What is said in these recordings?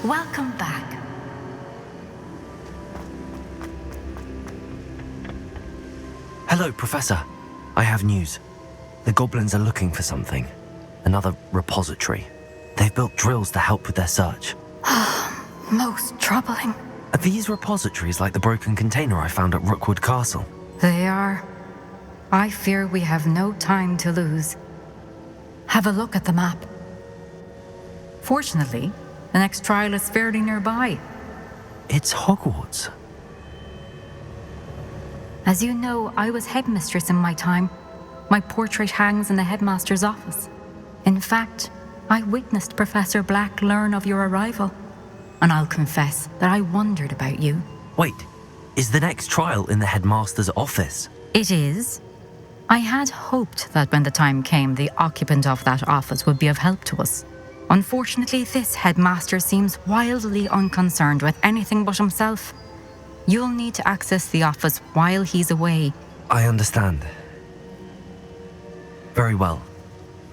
Welcome back. Hello, Professor. I have news. The goblins are looking for something. Another repository. They've built drills to help with their search. Most troubling. Are these repositories like the broken container I found at Rookwood Castle? They are. I fear we have no time to lose. Have a look at the map. Fortunately, the next trial is fairly nearby. It's Hogwarts. As you know, I was headmistress in my time. My portrait hangs in the headmaster's office. In fact, I witnessed Professor Black learn of your arrival. And I'll confess that I wondered about you. Wait, is the next trial in the headmaster's office? It is. I had hoped that when the time came, the occupant of that office would be of help to us. Unfortunately, this headmaster seems wildly unconcerned with anything but himself. You'll need to access the office while he's away. I understand. Very well.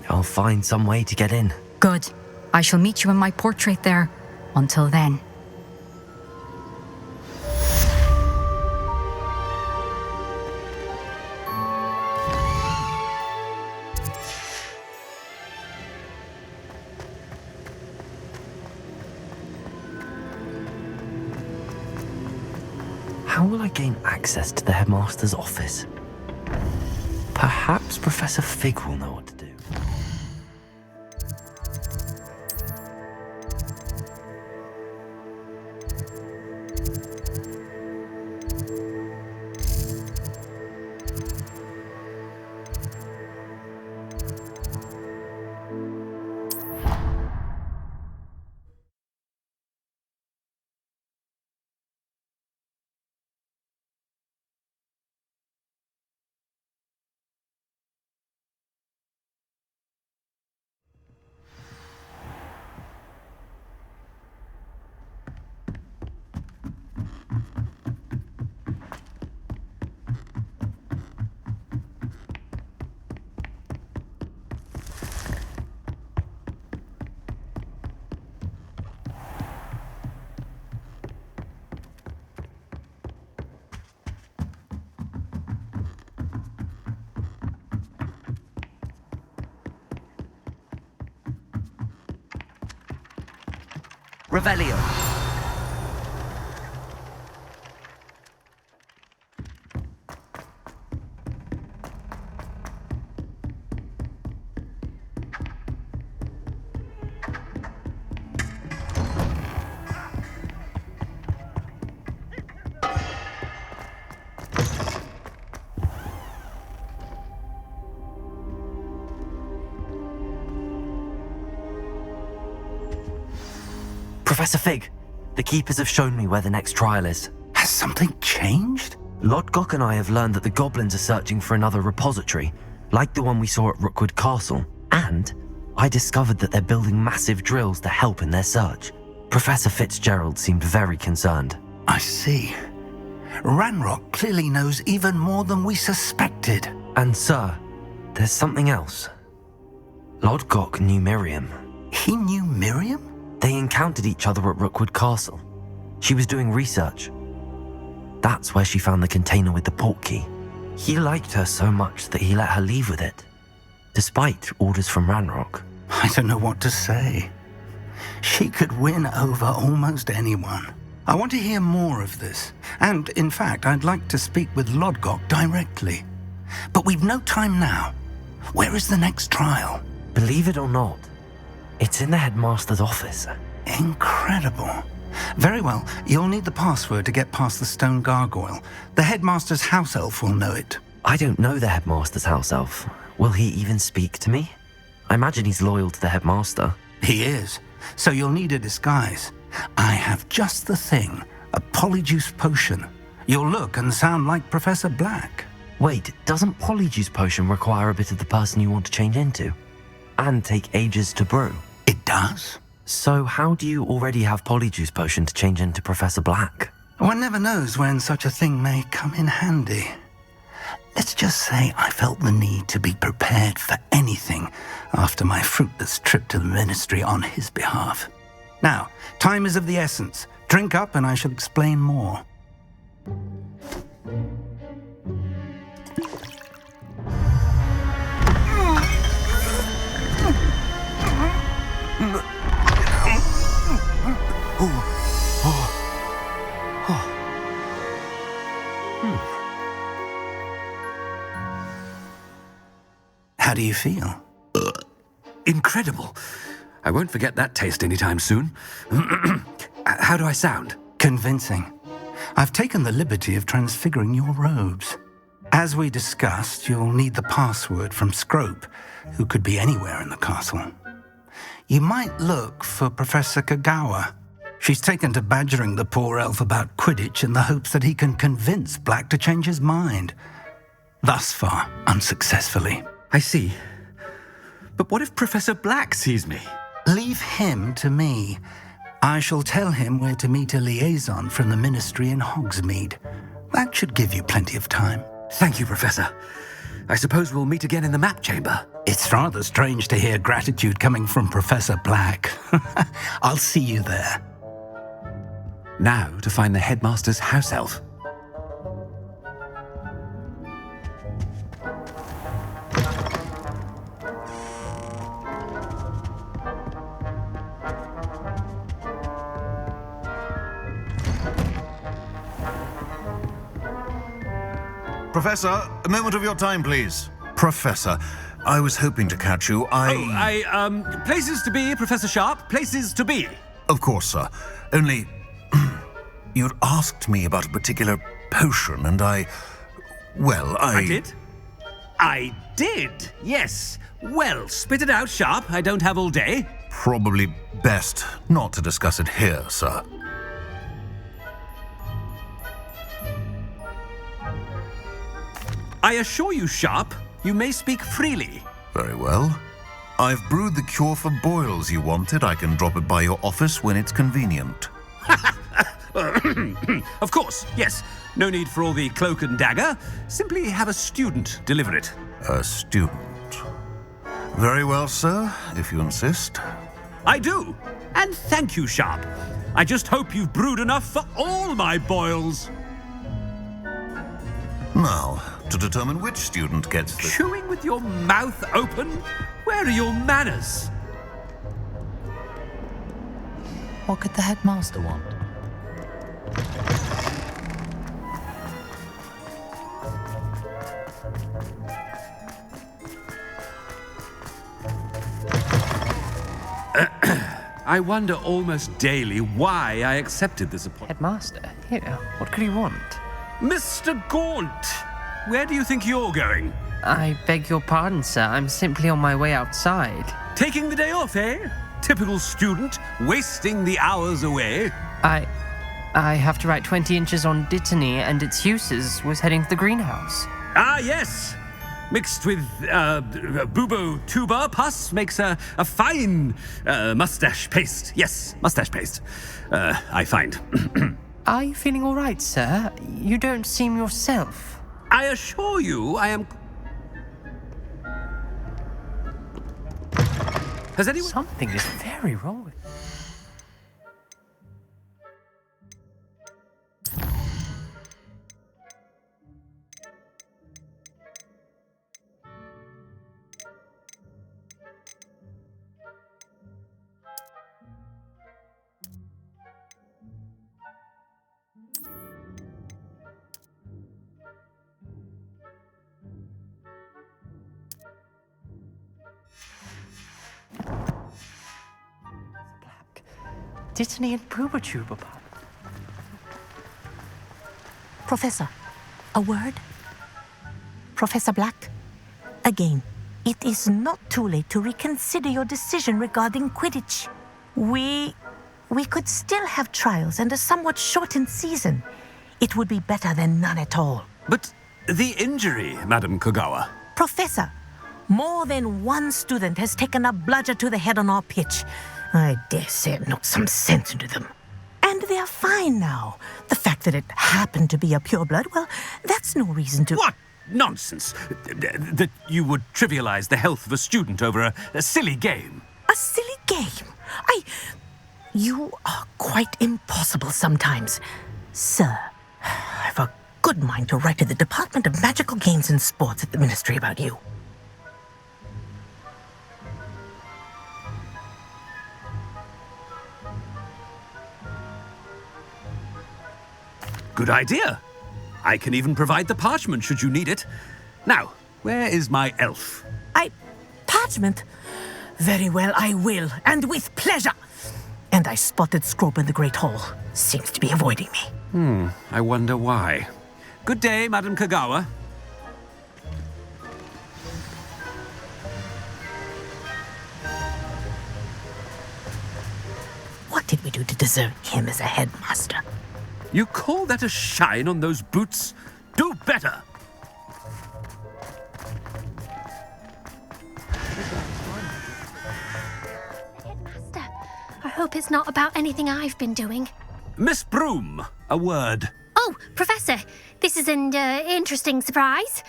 I'll find some way to get in. Good. I shall meet you in my portrait there. Until then. How will I gain access to the headmaster's office? Perhaps Professor Fig will know what to do. Revelio. Professor Fig, the keepers have shown me where the next trial is. Has something changed? Lodgok and I have learned that the goblins are searching for another repository, like the one we saw at Rookwood Castle. And I discovered that they're building massive drills to help in their search. Professor Fitzgerald seemed very concerned. I see. Ranrock clearly knows even more than we suspected. And sir, there's something else. Lodgok knew Miriam. He knew Miriam? They encountered each other at Rookwood Castle. She was doing research. That's where she found the container with the portkey. He liked her so much that he let her leave with it, despite orders from Ranrock. I don't know what to say. She could win over almost anyone. I want to hear more of this. And, in fact, I'd like to speak with Lodgok directly. But we've no time now. Where is the next trial? Believe it or not, it's in the headmaster's office. Incredible. Very well, you'll need the password to get past the stone gargoyle. The headmaster's house elf will know it. I don't know the headmaster's house elf. Will he even speak to me? I imagine he's loyal to the headmaster. He is, so you'll need a disguise. I have just the thing, a polyjuice potion. You'll look and sound like Professor Black. Wait, doesn't polyjuice potion require a bit of the person you want to change into? And take ages to brew? It does? So how do you already have polyjuice potion to change into Professor Black? One never knows when such a thing may come in handy. Let's just say I felt the need to be prepared for anything after my fruitless trip to the ministry on his behalf. Now, time is of the essence. Drink up and I shall explain more. How do you feel? Incredible. I won't forget that taste anytime soon. How do I sound? Convincing. I've taken the liberty of transfiguring your robes. As we discussed, you'll need the password from Scrope, who could be anywhere in the castle. You might look for Professor Kagawa. She's taken to badgering the poor elf about Quidditch in the hopes that he can convince Black to change his mind. Thus far, unsuccessfully. I see. But what if Professor Black sees me? Leave him to me. I shall tell him where to meet a liaison from the ministry in Hogsmeade. That should give you plenty of time. Thank you, Professor. I suppose we'll meet again in the map chamber. It's rather strange to hear gratitude coming from Professor Black. I'll see you there. Now to find the headmaster's house elf. Professor, a moment of your time, please. Professor, I was hoping to catch you. Places to be, Professor Sharp. Places to be. Of course, sir. Only, you'd asked me about a particular potion, and I did? I did, yes. Well, spit it out, Sharp. I don't have all day. Probably best not to discuss it here, sir. I assure you, Sharp, you may speak freely. Very well. I've brewed the cure for boils you wanted. I can drop it by your office when it's convenient. Of course, yes. No need for all the cloak and dagger. Simply have a student deliver it. A student. Very well, sir, if you insist. I do. And thank you, Sharp. I just hope you've brewed enough for all my boils. Now, to determine which student gets the... Chewing with your mouth open? Where are your manners? What could the headmaster want? I wonder almost daily why I accepted this appointment. Headmaster? Here, what could he want? Mr. Gaunt, where do you think you're going? I beg your pardon, sir. I'm simply on my way outside. Taking the day off, eh? typical student, wasting the hours away. I have to write 20 inches on Dittany and its uses was heading to the greenhouse. Ah, yes. Mixed with bubo tuber pus makes a fine mustache paste. Yes, mustache paste. I find. Are you feeling all right, sir? You don't seem yourself. I assure you, I am. Has anyone? Something is very wrong with you. Dittany and Boobertuber. Professor, a word? Professor Black, again, it is not too late to reconsider your decision regarding Quidditch. We could still have trials and a somewhat shortened season. It would be better than none at all. But the injury, Madam Kogawa. Professor, more than one student has taken a bludger to the head on our pitch. I dare say it knocked some sense into them. And they're fine now. The fact that it happened to be a pureblood, well, that's no reason to... What nonsense! That you would trivialize the health of a student over a silly game. A silly game? You are quite impossible sometimes. Sir, I've a good mind to write to the Department of Magical Games and Sports at the Ministry about you. Good idea. I can even provide the parchment should you need it. Now, where is my elf? Parchment? Very well, I will, and with pleasure. And I spotted Scrope in the Great Hall. Seems to be avoiding me. I wonder why. Good day, Madam Kogawa. What did we do to deserve him as a headmaster? You call that a shine on those boots? Do better! Headmaster, I hope it's not about anything I've been doing. Miss Broom, a word. Oh, Professor, this is an interesting surprise.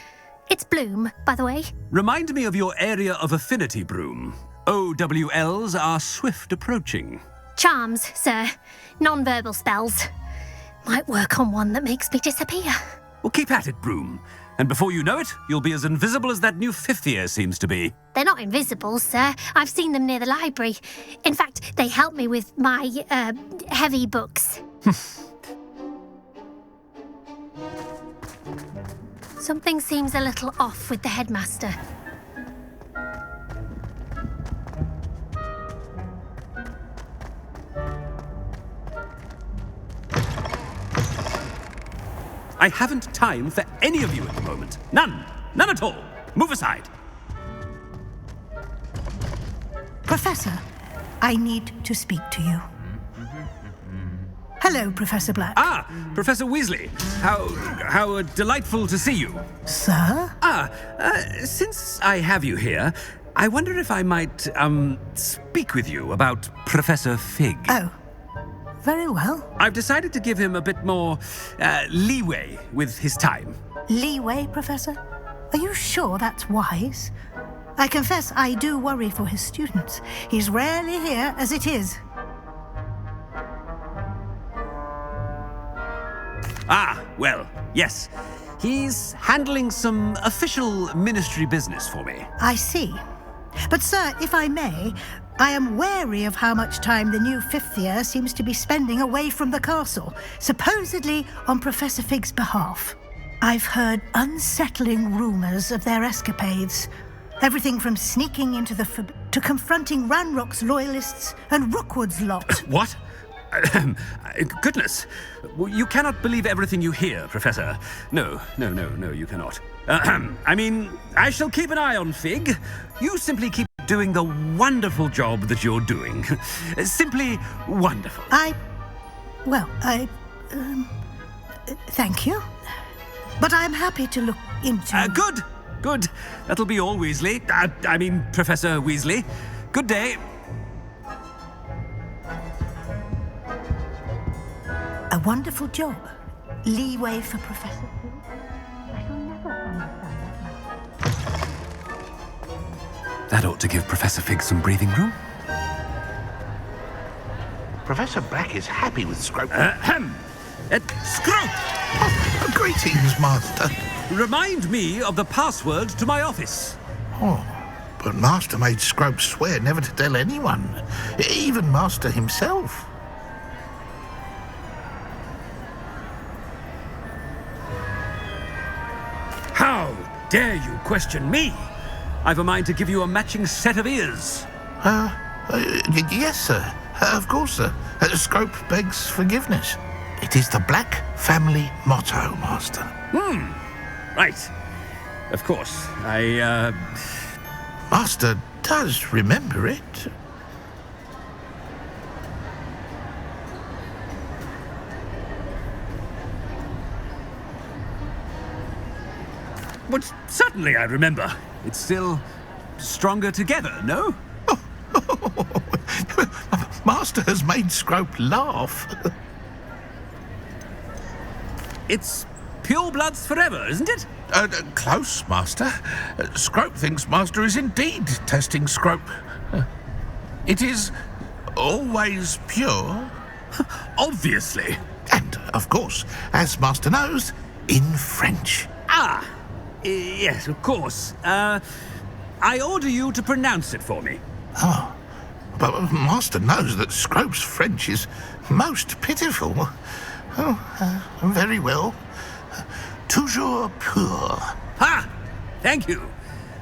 It's Bloom, by the way. Remind me of your area of affinity, Broom. OWLs are swift approaching. Charms, sir. Non-verbal spells. Might work on one that makes me disappear. Well, keep at it, Broom. And before you know it, you'll be as invisible as that new fifth year seems to be. They're not invisible, sir. I've seen them near the library. In fact, they help me with my, heavy books. Something seems a little off with the headmaster. I haven't time for any of you at the moment. None. None at all. Move aside. Professor, I need to speak to you. Hello, Professor Black. Ah, Professor Weasley. How delightful to see you. Sir? Since I have you here, I wonder if I might, speak with you about Professor Fig. Oh, very well. I've decided to give him a bit more, leeway with his time. Leeway, Professor? Are you sure that's wise? I confess I do worry for his students. He's rarely here as it is. Ah, well, yes. He's handling some official ministry business for me. I see. But, sir, if I may, I am wary of how much time the new fifth year seems to be spending away from the castle, supposedly on Professor Fig's behalf. I've heard unsettling rumors of their escapades. Everything from sneaking into the to confronting Ranrock's loyalists and Rookwood's lot. What? Goodness. You cannot believe everything you hear, Professor. No, you cannot. I mean, I shall keep an eye on Fig. You simply keep doing the wonderful job that you're doing. Simply wonderful. Thank you. But I'm happy to look into... Good. That'll be all, Weasley. I mean, Professor Weasley. Good day. A wonderful job. Leeway for Professor Fig. I shall never understand that man. That ought to give Professor Fig some breathing room. Professor Black is happy with Scrope. Scrope! Oh, greetings, Master. Remind me of the password to my office. Oh, but Master made Scrope swear never to tell anyone, even Master himself. How dare you question me? I've a mind to give you a matching set of ears. Yes, sir. Of course, sir. Scrope begs forgiveness. It is the Black family motto, Master. Right. Of course. Master does remember it. But certainly I remember. It's still stronger together, no? Master has made Scrope laugh. It's pure bloods forever, isn't it? Close, Master. Scrope thinks Master is indeed testing Scrope. It is always pure. Obviously. And, of course, as Master knows, in French. Yes, of course. I order you to pronounce it for me. Oh, but Master knows that Scrope's French is most pitiful. Very well. Toujours pur. Thank you.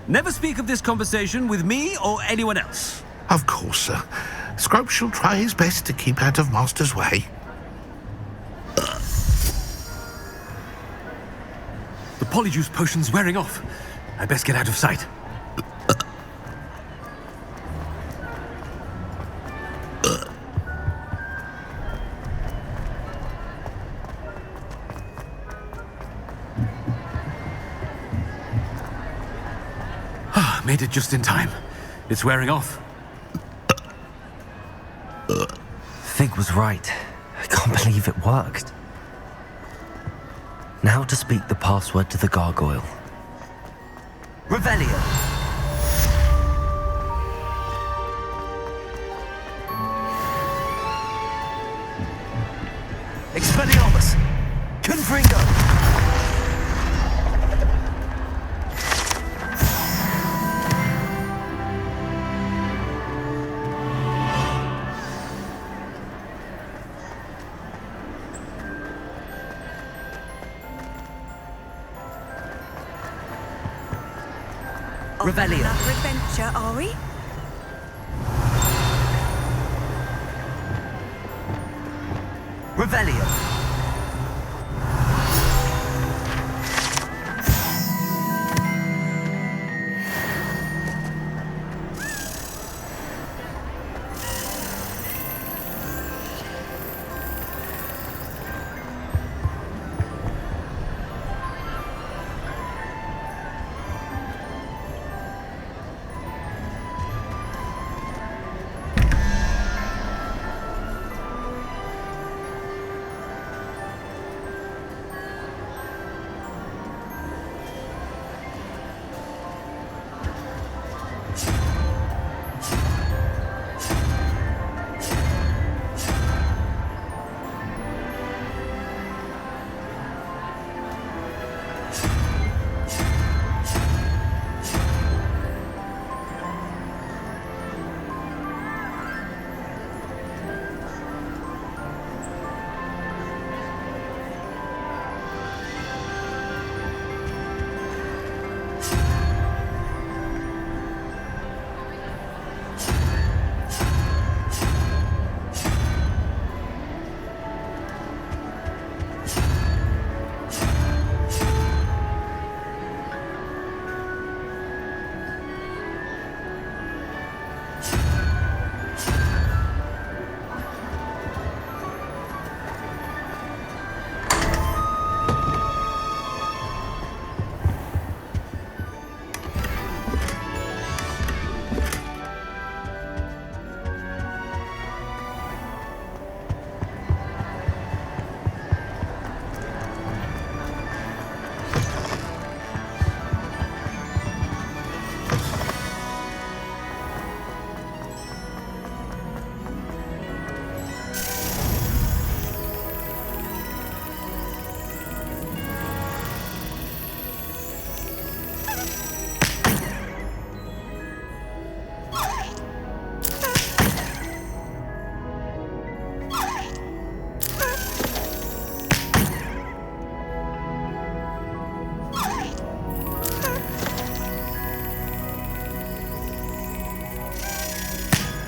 Never speak of this conversation with me or anyone else. Of course, sir. Scrope shall try his best to keep out of Master's way. The polyjuice potion's wearing off. I best get out of sight. Made it just in time. It's wearing off. Fig was right. I can't believe it worked. Now to speak the password to the gargoyle. Revelio. Expelliarmus. Confringo. Revelio. Another adventure, are we? Revelio.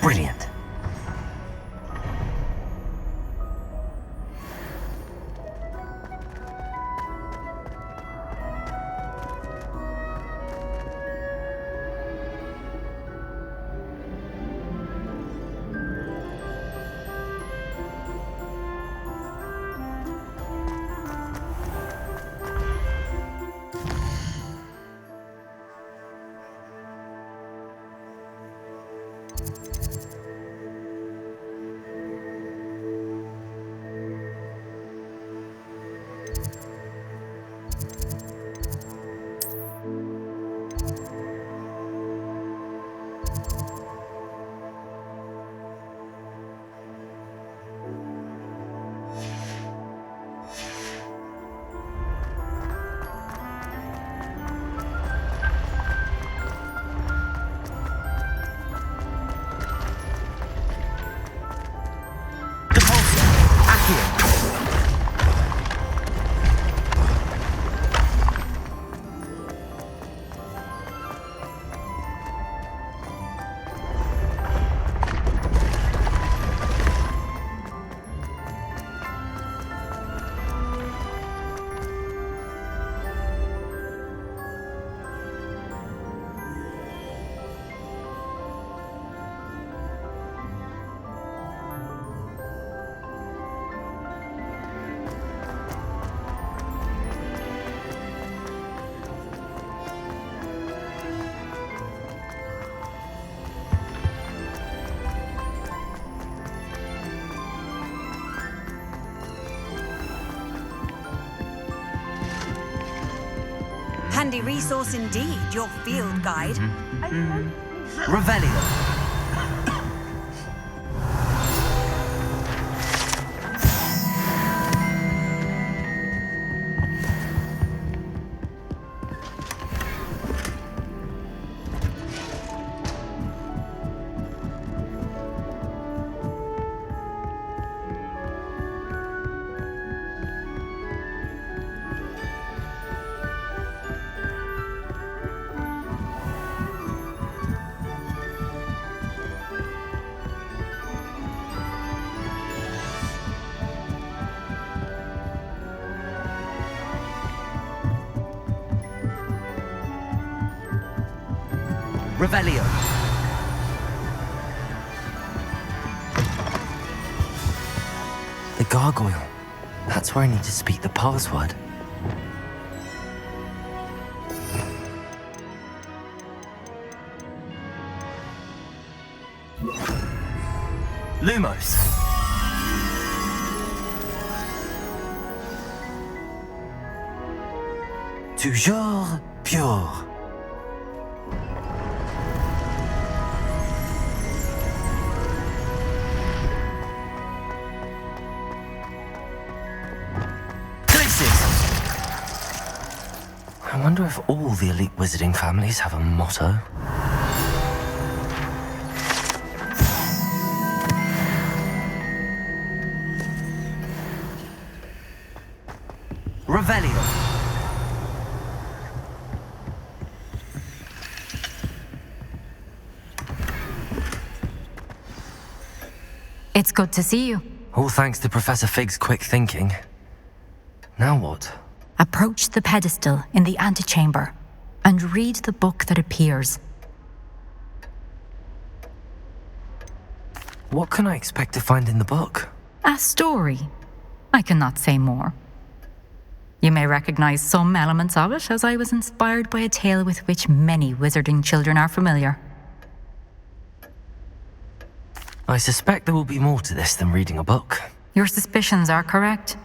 Brilliant. Handy resource indeed, your field guide. Revelio. Revelio. The gargoyle. That's where I need to speak the password. Lumos. Toujours pure. I wonder if all the elite wizarding families have a motto. Revelio. It's good to see you. All thanks to Professor Fig's quick thinking. Now what? Approach the pedestal in the antechamber and read the book that appears. What can I expect to find in the book? A story. I cannot say more. You may recognize some elements of it, as I was inspired by a tale with which many wizarding children are familiar. I suspect there will be more to this than reading a book. Your suspicions are correct.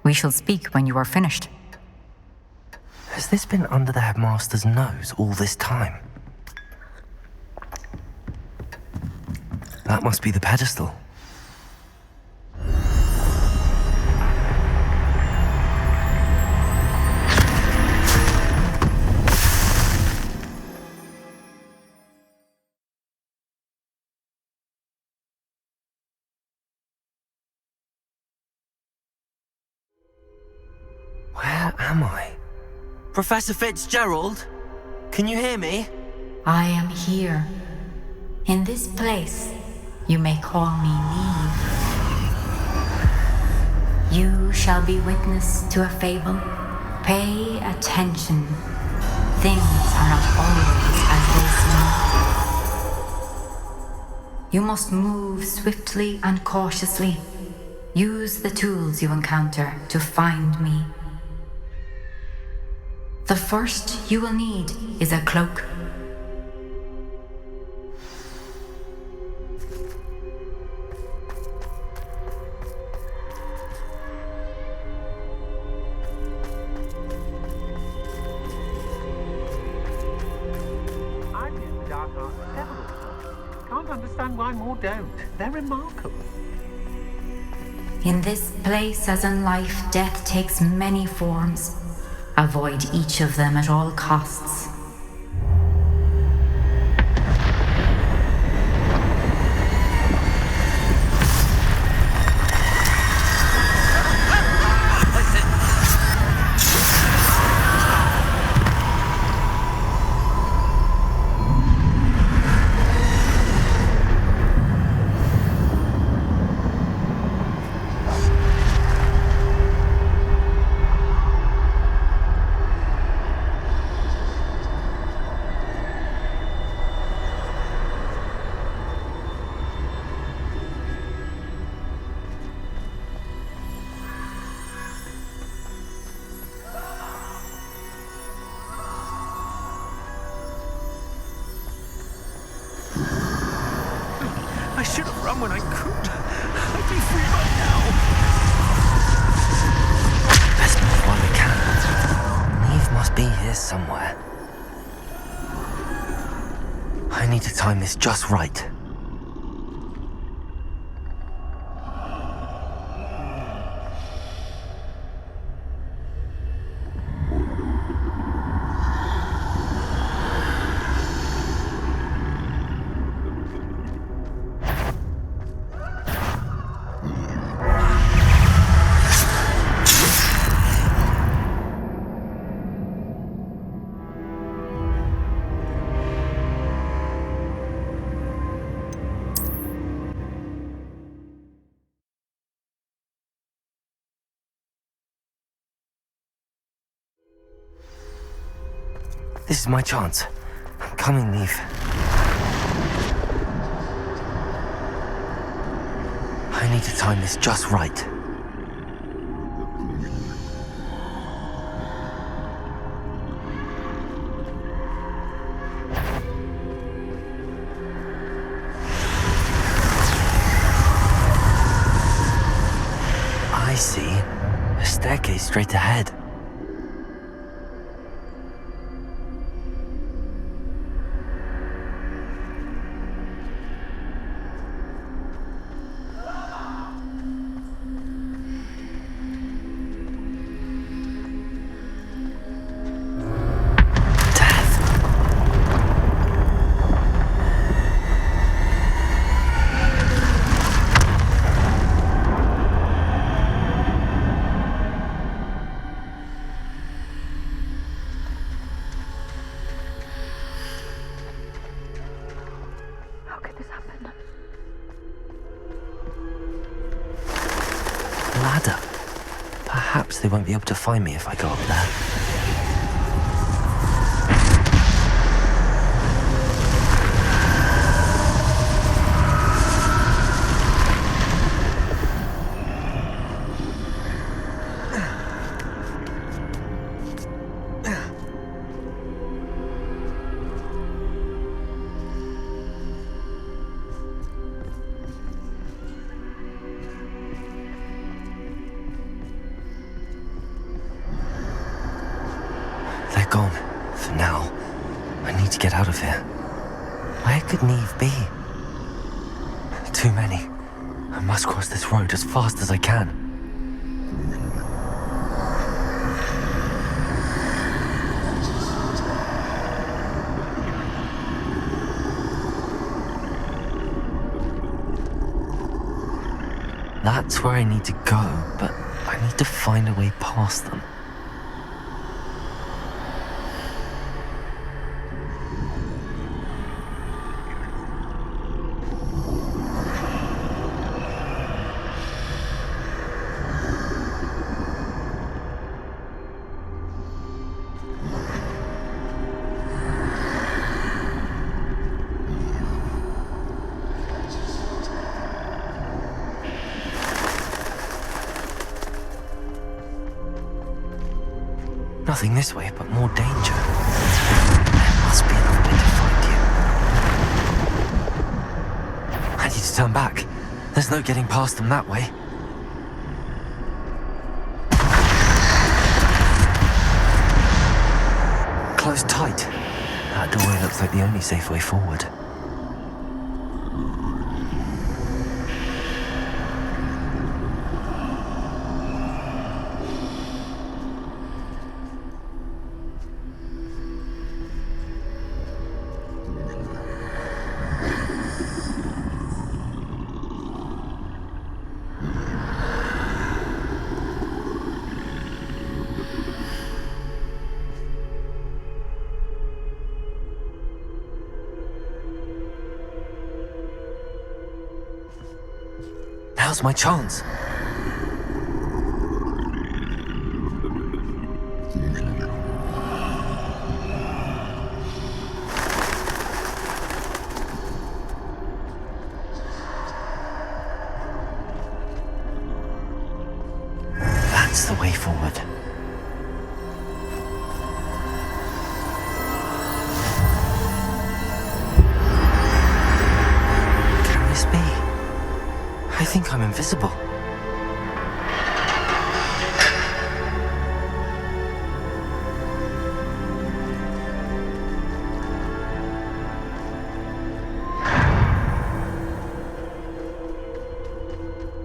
We shall speak when you are finished. Has this been under the headmaster's nose all this time? That must be the pedestal. Where am I? Professor Fitzgerald? Can you hear me? I am here, in this place, You may call me Neve. You shall be witness to a fable. Pay attention. Things are not always as they seem. You must move swiftly and cautiously. Use the tools you encounter to find me. The first you will need is a cloak. Why more don't? They're remarkable. In this place, as in life, death takes many forms. Avoid each of them at all costs. I should have run when I could. I'd be free by now. Let's move while we can. Neve must be here somewhere. I need to time this just right. This is my chance. I'm coming, Neve. I need to time this just right. I see. A staircase straight ahead. Ladder. Perhaps they won't be able to find me if I go up there. They're gone, for now. I need to get out of here. Where could Neve be? Too many. I must cross this road as fast as I can. That's where I need to go, but I need to find a way past them. nothing this way but more danger. There must be another way to find you. I need to turn back. There's no getting past them that way. Close tight. That doorway looks like the only safe way forward. Now's my chance. That's the way forward. Can this be? I think I'm invisible.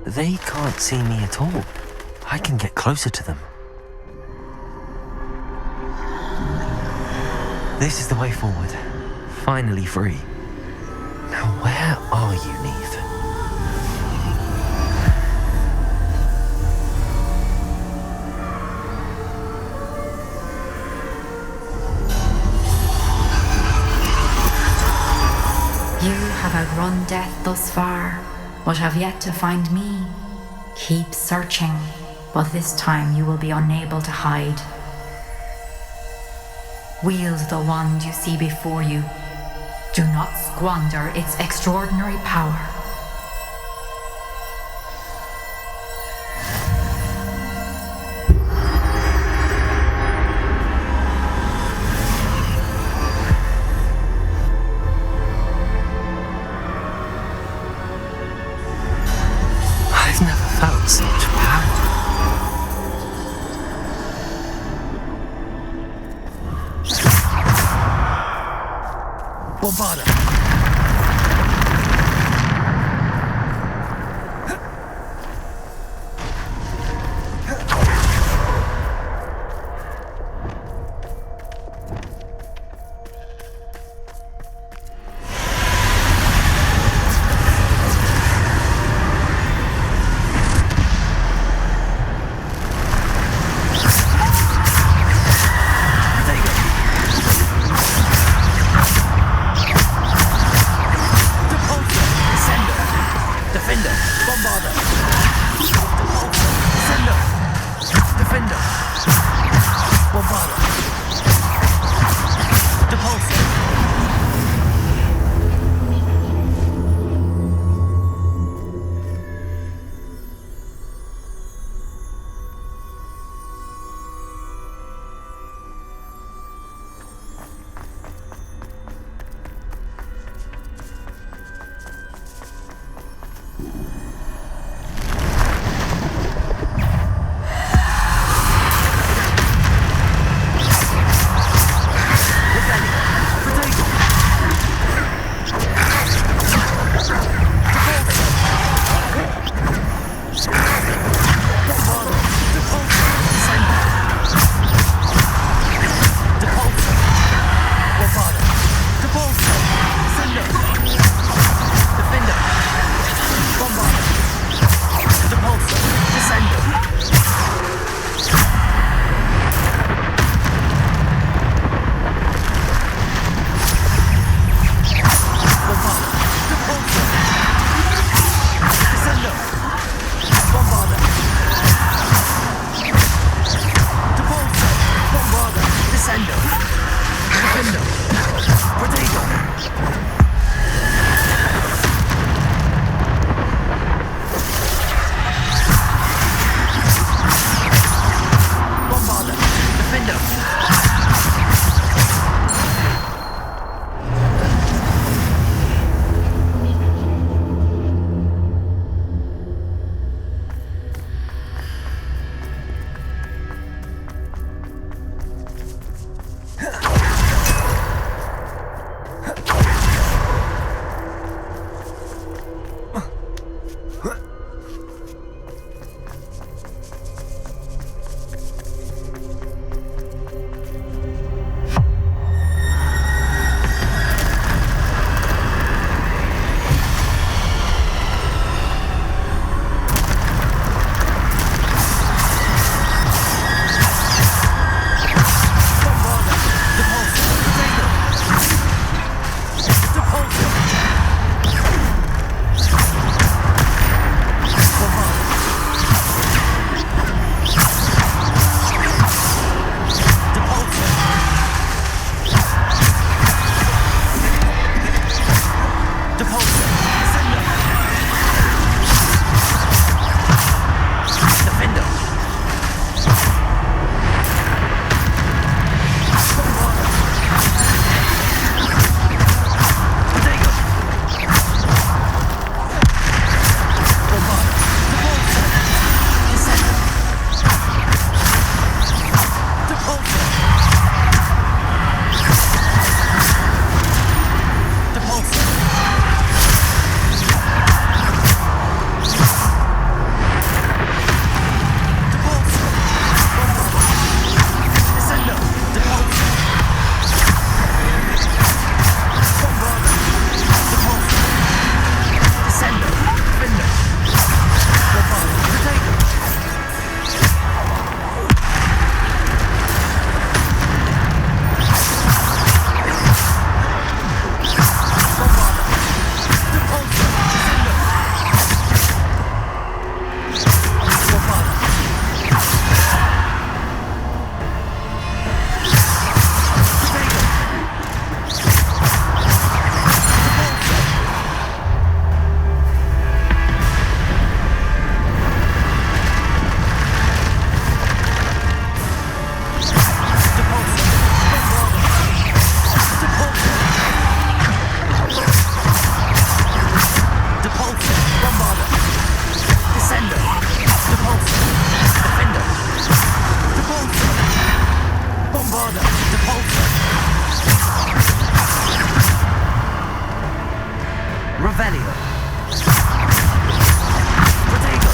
They can't see me at all. I can get closer to them. This is the way forward. Finally free. Now where are you, Neve? You have outrun death thus far, but have yet to find me. Keep searching, but this time you will be unable to hide. Wield the wand you see before you. Do not squander its extraordinary power. I've never felt such power. Bombarda! Revelio. Protego.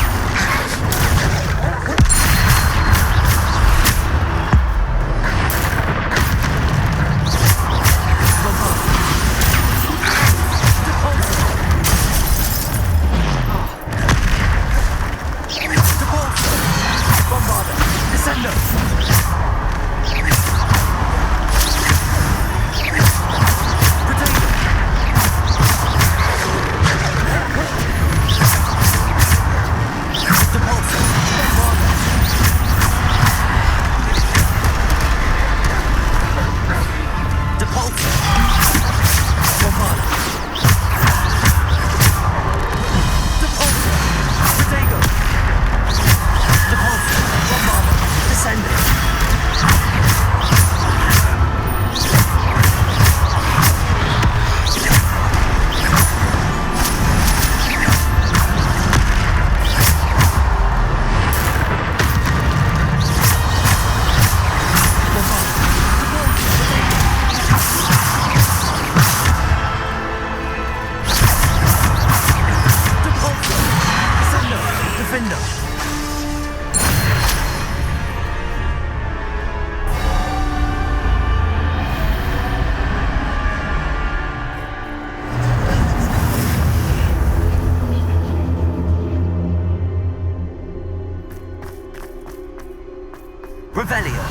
Revelio.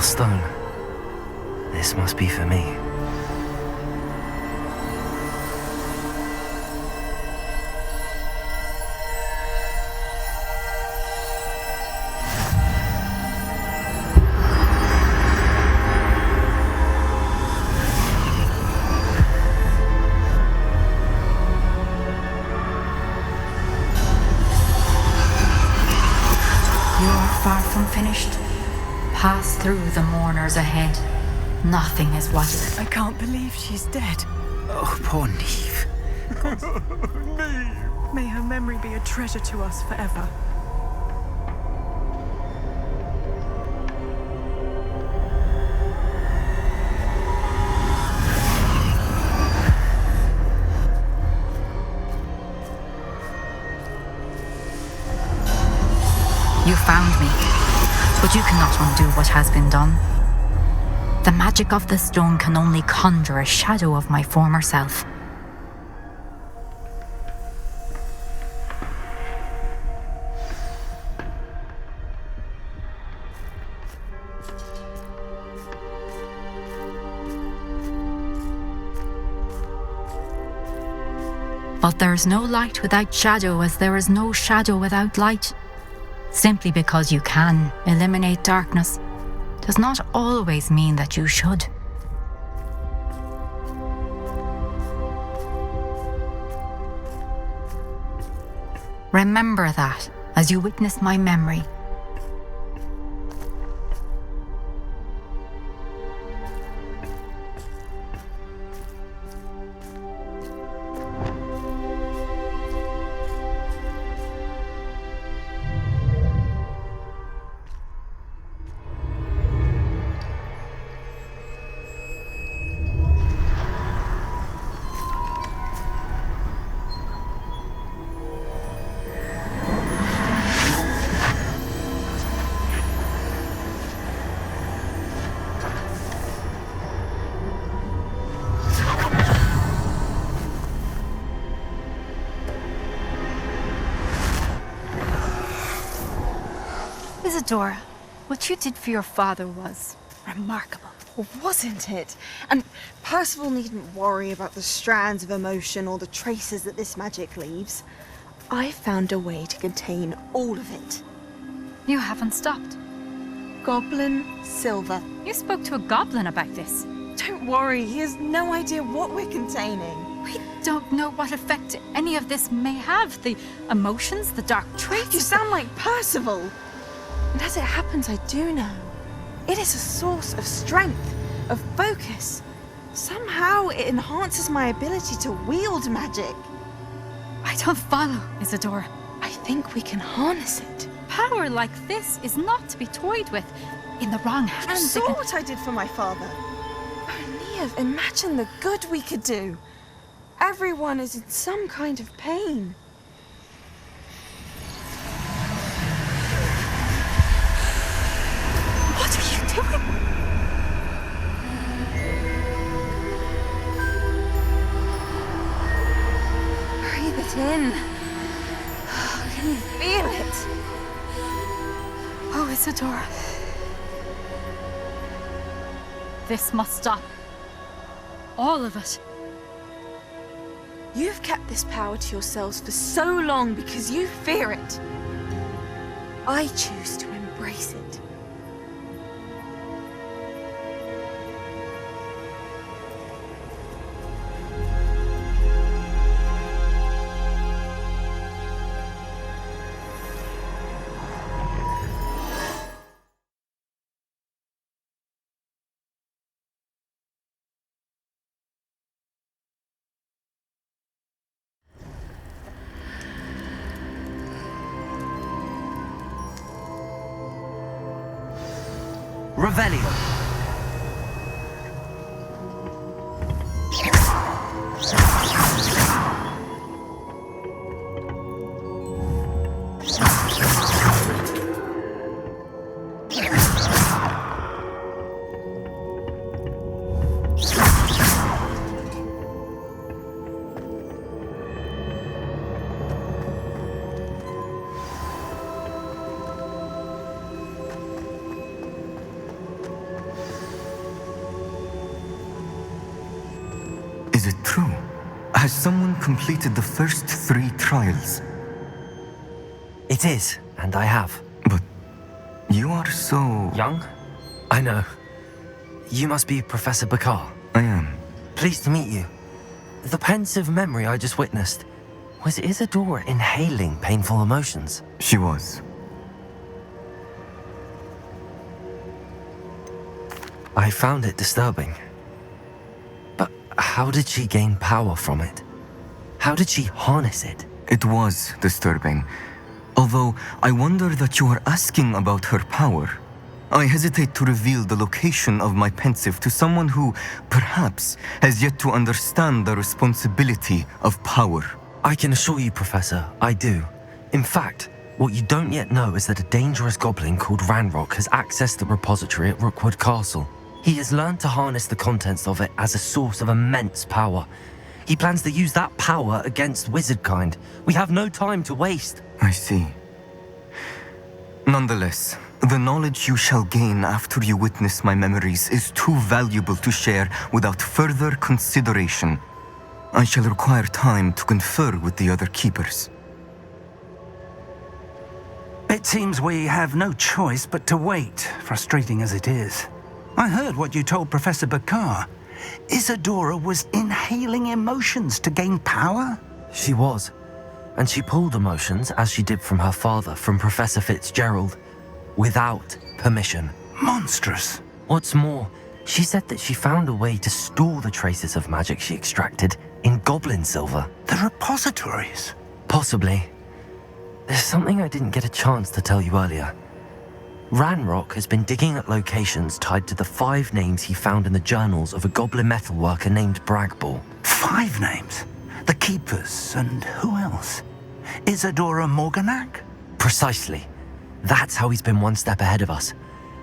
Stone. This must be for me. You are far from finished. Pass through the mourners ahead. Nothing is what... I can't believe she's dead. Oh, poor Neve. Neve! May her memory be a treasure to us forever. You found me. But you cannot undo what has been done. The magic of the stone can only conjure a shadow of my former self. But there is no light without shadow, as there is no shadow without light. Simply because you can eliminate darkness does not always mean that you should. Remember that as you witness my memory. Isadora, what you did for your father was remarkable. Well, wasn't it? And Percival needn't worry about the strands of emotion or the traces that this magic leaves. I found a way to contain all of it. You haven't stopped. Goblin silver. You spoke to a goblin about this. Don't worry, he has no idea what we're containing. We don't know what effect any of this may have. The emotions, the dark traits. You sound like Percival. And as it happens, I do know. It is a source of strength, of focus. Somehow it enhances my ability to wield magic. I don't follow, Isadora. I think we can harness it. Power like this is not to be toyed with. In the wrong You hands, saw what I did for my father. Neve, imagine the good we could do. Everyone is in some kind of pain. What are you doing? Breathe it in. Can you feel it? Oh, Isadora. This must stop. All of it. You've kept this power to yourselves for so long because you fear it. I choose to embrace it. Revelio. Is it true? Has someone completed the first 3 trials? It is, and I have. But you are so... Young? I know. You must be Professor Bakar. I am. Pleased to meet you. The pensive memory I just witnessed, was Isadora inhaling painful emotions? She was. I found it disturbing. But how did she gain power from it? How did she harness it? It was disturbing. Although I wonder that you are asking about her power. I hesitate to reveal the location of my pensive to someone who, perhaps, has yet to understand the responsibility of power. I can assure you, Professor, I do. In fact, what you don't yet know is that a dangerous goblin called Ranrock has accessed the repository at Rookwood Castle. He has learned to harness the contents of it as a source of immense power. He plans to use that power against wizardkind. We have no time to waste. I see. Nonetheless, the knowledge you shall gain after you witness my memories is too valuable to share without further consideration. I shall require time to confer with the other keepers. It seems we have no choice but to wait, frustrating as it is. I heard what you told Professor Bakar. Isadora was inhaling emotions to gain power? She was. And she pulled emotions, as she did from her father, from Professor Fitzgerald, without permission. Monstrous. What's more, she said that she found a way to store the traces of magic she extracted in goblin silver. The repositories? Possibly. There's something I didn't get a chance to tell you earlier. Ranrock has been digging at locations tied to the 5 names he found in the journals of a goblin metalworker named Bragball. 5 names? The Keepers, and who else? Isadora Morganac? Precisely. That's how he's been one step ahead of us.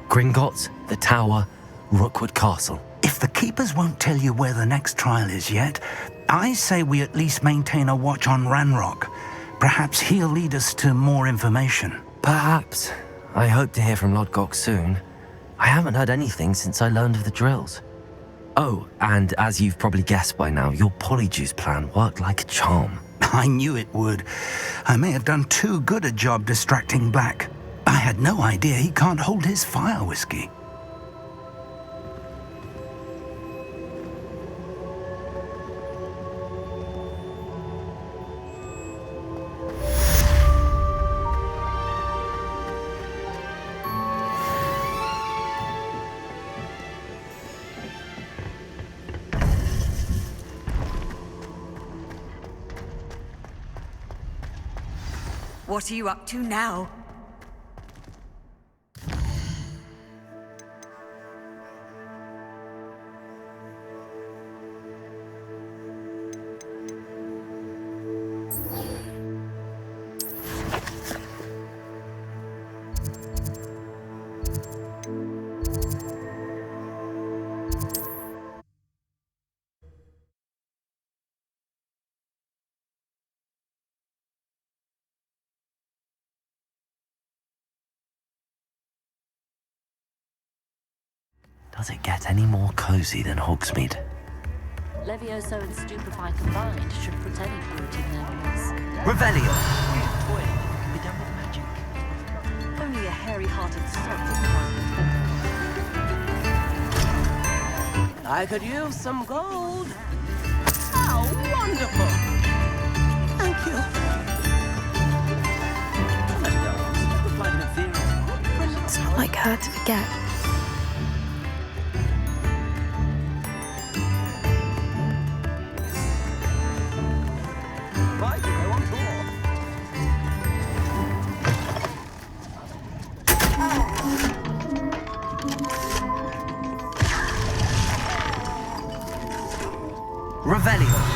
Gringotts, the Tower, Rookwood Castle. If the Keepers won't tell you where the next trial is yet, I say we at least maintain a watch on Ranrock. Perhaps he'll lead us to more information. Perhaps. I hope to hear from Lodgok soon. I haven't heard anything since I learned of the drills. Oh, and as you've probably guessed by now, your polyjuice plan worked like a charm. I knew it would. I may have done too good a job distracting Black. I had no idea he can't hold his fire whiskey. What are you up to now? Does it get any more cozy than Hogsmeade? Levioso and Stupefy combined should put any brute in their place. Revelio! Toilet can be done with magic. Only a hairy-hearted sot I could use some gold. How wonderful! Thank you. It's not like her to forget. Revelio!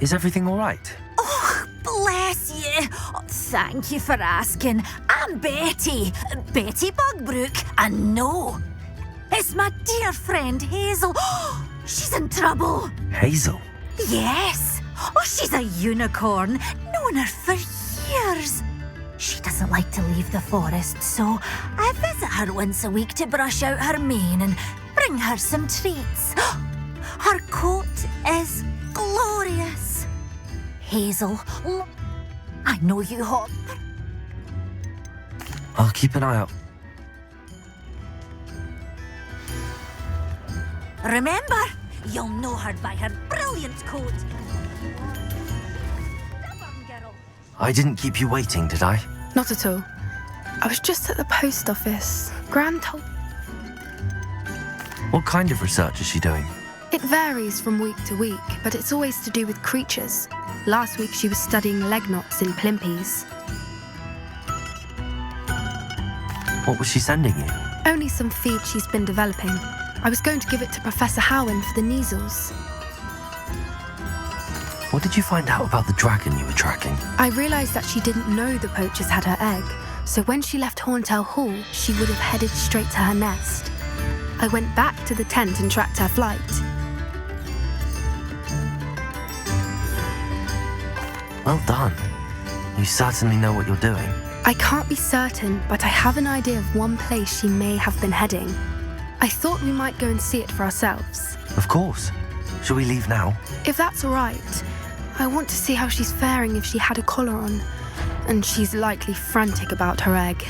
Is everything all right? Oh, bless you. Oh, thank you for asking. I'm Betty. Betty Bugbrook. And no, it's my dear friend Hazel. Oh, she's in trouble. Hazel? Yes. Oh, she's a unicorn. Known her for years. She doesn't like to leave the forest, so I visit her once a week to brush out her mane and bring her some treats. Her coat is glorious. Hazel, I know you hot. I'll keep an eye out. Remember, you'll know her by her brilliant coat. I didn't keep you waiting, did I? Not at all. I was just at the post office. Gran told... What kind of research is she doing? It varies from week to week, but it's always to do with creatures. Last week she was studying leg knots in plimpies. What was she sending you? Only some feed she's been developing. I was going to give it to Professor Howen for the measles. What did you find out about the dragon you were tracking? I realised that she didn't know the poachers had her egg, so when she left Horntail Hall, she would have headed straight to her nest. I went back to the tent and tracked her flight. Well done. You certainly know what you're doing. I can't be certain, but I have an idea of one place she may have been heading. I thought we might go and see it for ourselves. Of course. Shall we leave now? If that's all right. I want to see how she's faring if she had a collar on. And she's likely frantic about her egg.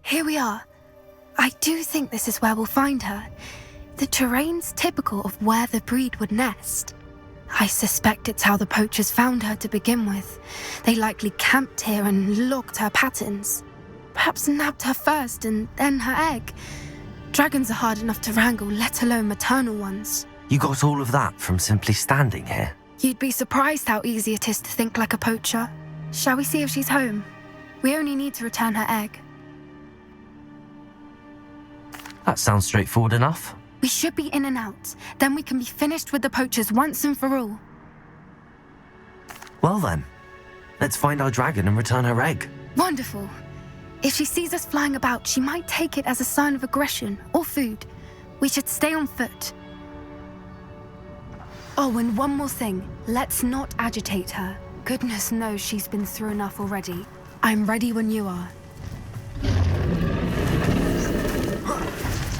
Here we are. I do think this is where we'll find her. The terrain's typical of where the breed would nest. I suspect it's how the poachers found her to begin with. They likely camped here and logged her patterns. Perhaps nabbed her first and then her egg. Dragons are hard enough to wrangle, let alone maternal ones. You got all of that from simply standing here? You'd be surprised how easy it is to think like a poacher. Shall we see if she's home? We only need to return her egg. That sounds straightforward enough. We should be in and out. Then we can be finished with the poachers once and for all. Well then, let's find our dragon and return her egg. Wonderful. If she sees us flying about, she might take it as a sign of aggression or food. We should stay on foot. Oh, and one more thing. Let's not agitate her. Goodness knows she's been through enough already. I'm ready when you are.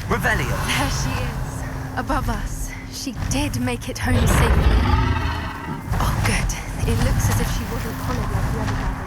Revelio! There she is, above us. She did make it home safely. Oh, good. It looks as if she wasn't collared like the other dragon.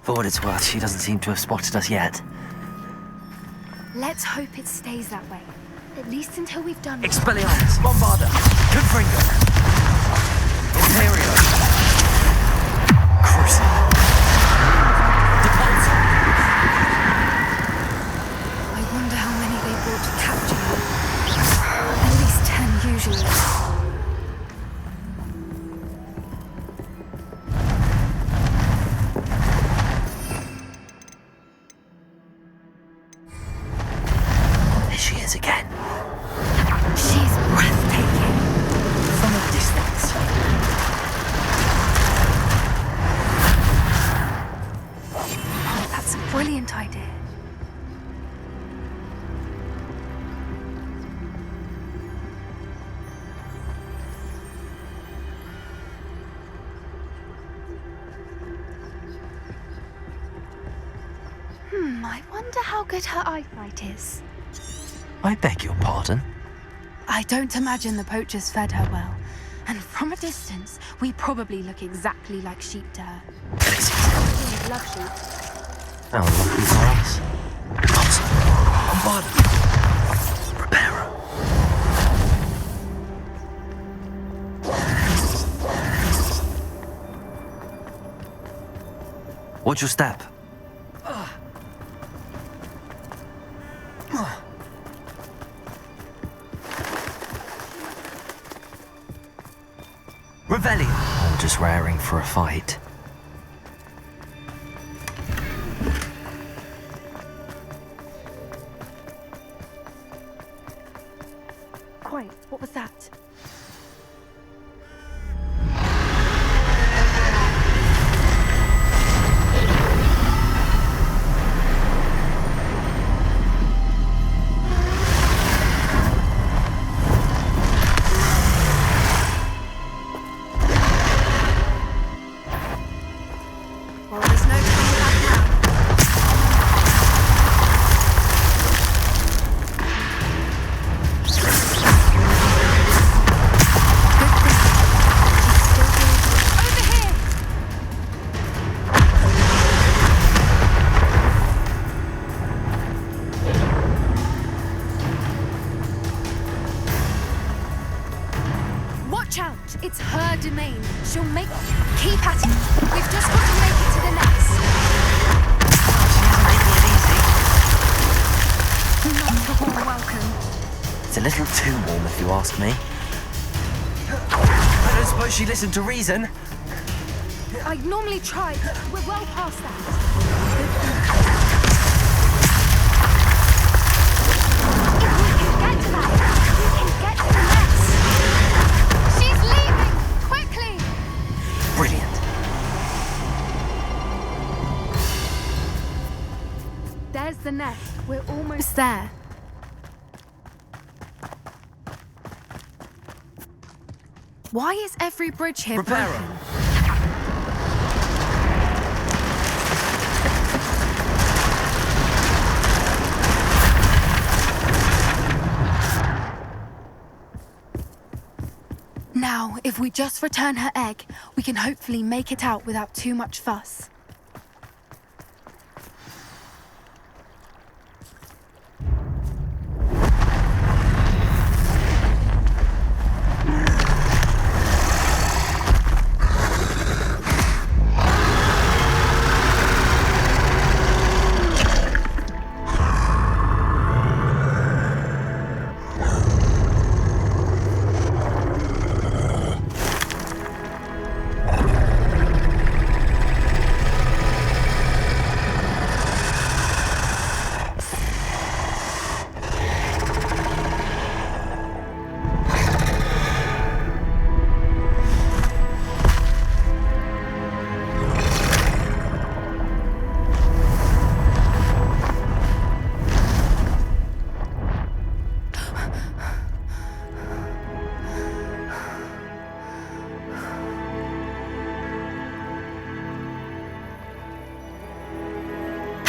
For what it's worth, she doesn't seem to have spotted us yet. Let's hope it stays that way. At least until we've done... Expelliarmus! Bombarda! Confringo! Imperio! Crucial! Depulso! I wonder how many they brought to capture you. At least 10 usually. Again. She's breathtaking. From a distance. Oh, that's a brilliant idea. I wonder how good her eyesight is. I beg your pardon? I don't imagine the poachers fed her well. And from a distance, we probably look exactly like sheep to her. We love sheep. How lucky for us. Bombarda! Preparo! Watch your step. Revelio! I'm just raring for a fight. Quiet, what was that? It's her domain. She'll make... Keep at it. We've just got to make it to the nest. She's making it easy. Not a warm welcome. It's a little too warm, if you ask me. I don't suppose she listened to reason. I normally try, but we're well past that. If we can get to that, we can get to the nest. She's leaving! Quickly! Brilliant. There's the nest. We're almost there. Why is every bridge here broken? Now, if we just return her egg, we can hopefully make it out without too much fuss.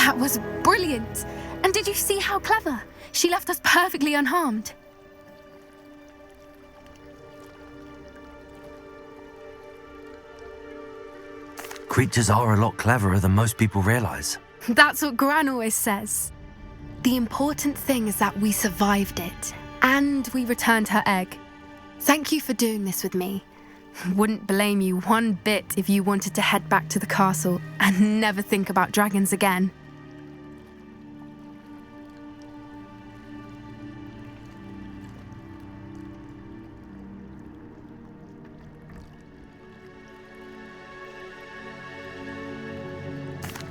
That was brilliant. And did you see how clever? She left us perfectly unharmed. Creatures are a lot cleverer than most people realize. That's what Gran always says. The important thing is that we survived it, and we returned her egg. Thank you for doing this with me. Wouldn't blame you one bit if you wanted to head back to the castle and never think about dragons again.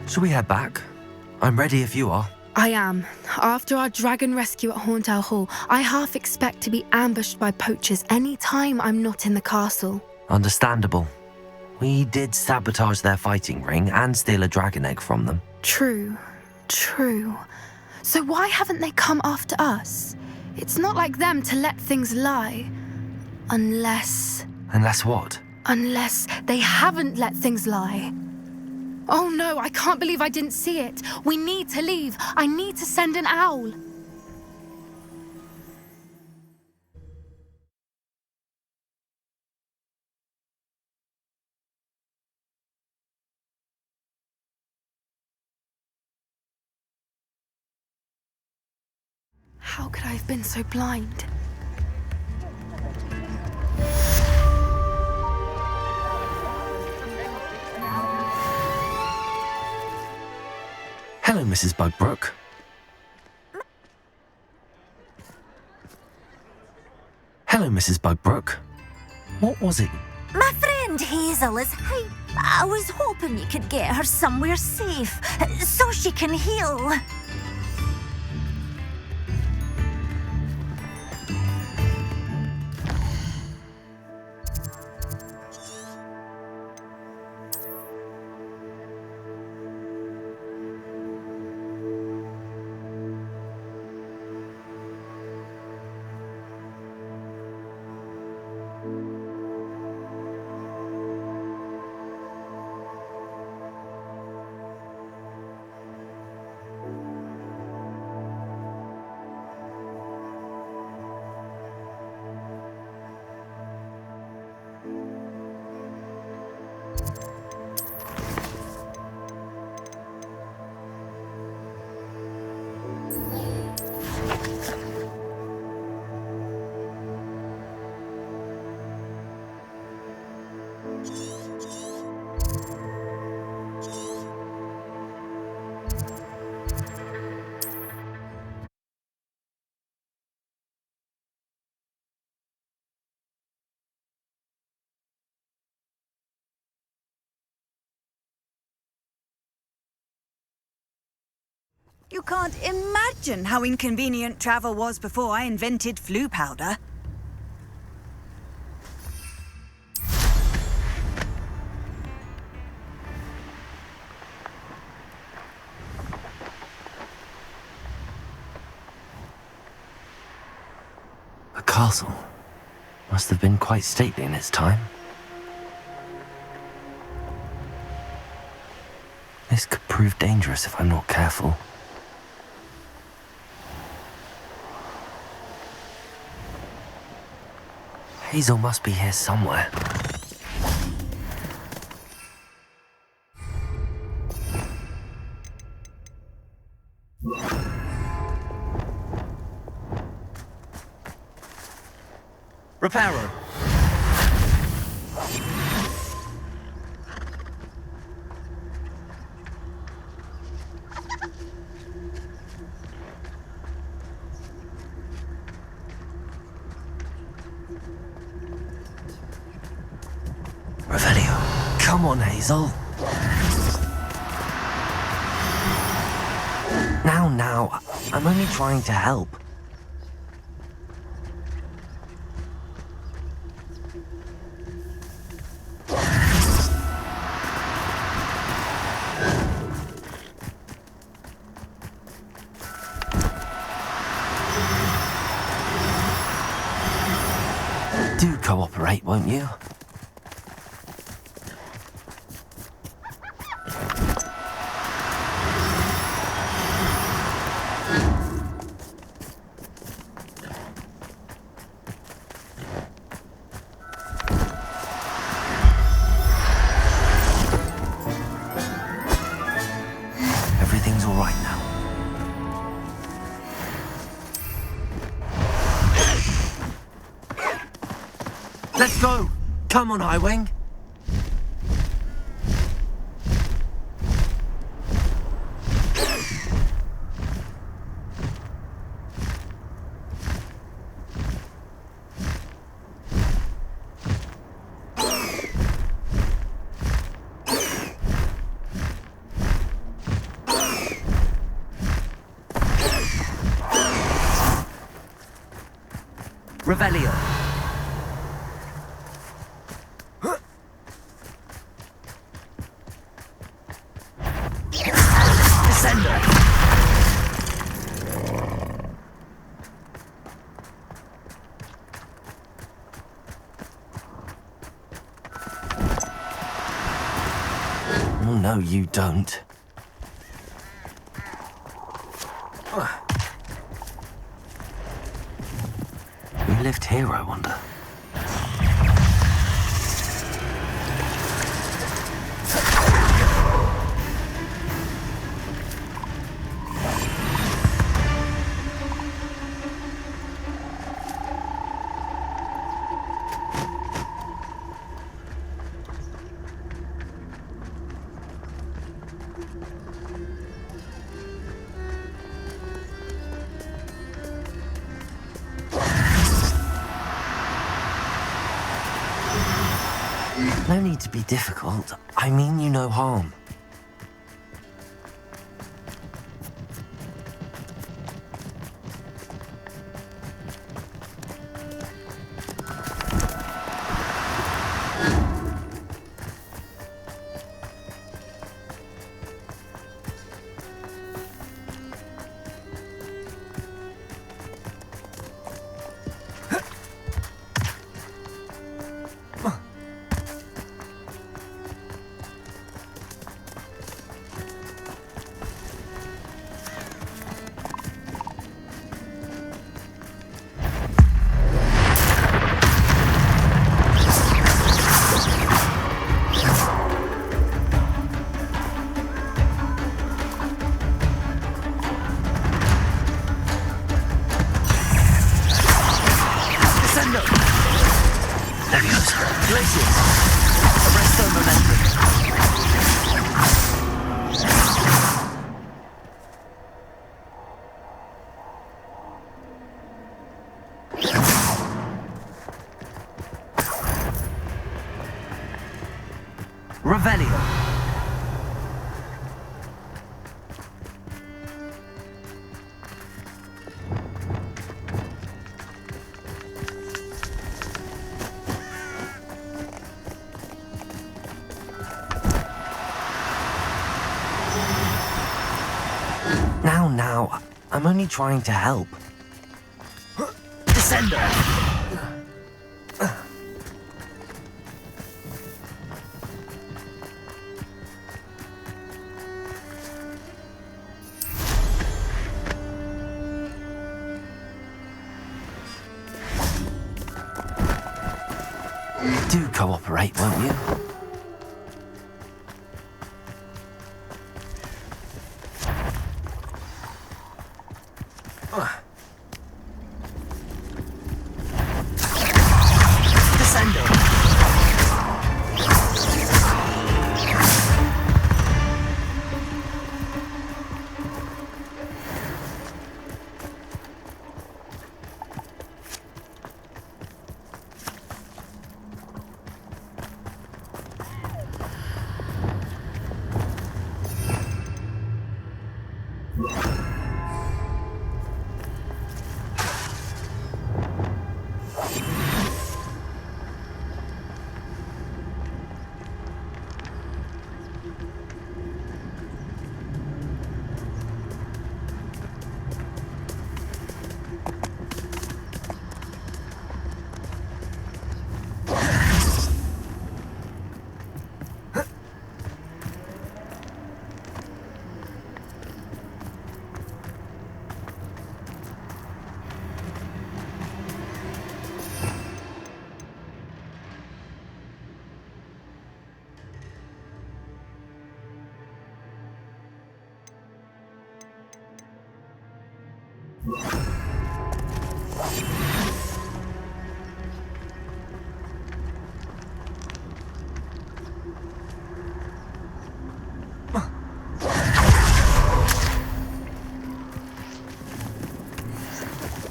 Shall we head back? I'm ready if you are. I am. After our dragon rescue at Hauntel Hall, I half expect to be ambushed by poachers any time I'm not in the castle. Understandable. We did sabotage their fighting ring and steal a dragon egg from them. True. So why haven't they come after us? It's not like them to let things lie. Unless what? Unless they haven't let things lie. Oh no, I can't believe I didn't see it. We need to leave. I need to send an owl. How could I have been so blind? Hello, Mrs. Bugbrook. Hello, Mrs. Bugbrook. What was it? My friend Hazel is I was hoping you could get her somewhere safe, so she can heal. You can't imagine how inconvenient travel was before I invented flu powder. A castle. Must have been quite stately in its time. This could prove dangerous if I'm not careful. Hazel must be here somewhere. Reparo. Revelio. Come on, Hazel. Now. I'm only trying to help. Do cooperate, won't you? Let's go! Come on, Highwing! Revelio. Descender. Oh, no, you don't. Who lived here, I wonder? No need to be difficult. I mean you no harm. Revelio. Now, I'm only trying to help. Descender! Do cooperate, won't you?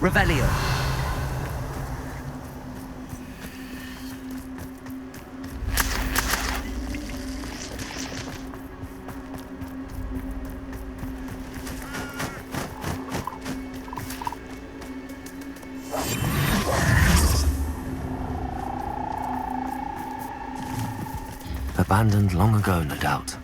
Revelio. Abandoned long ago, no doubt.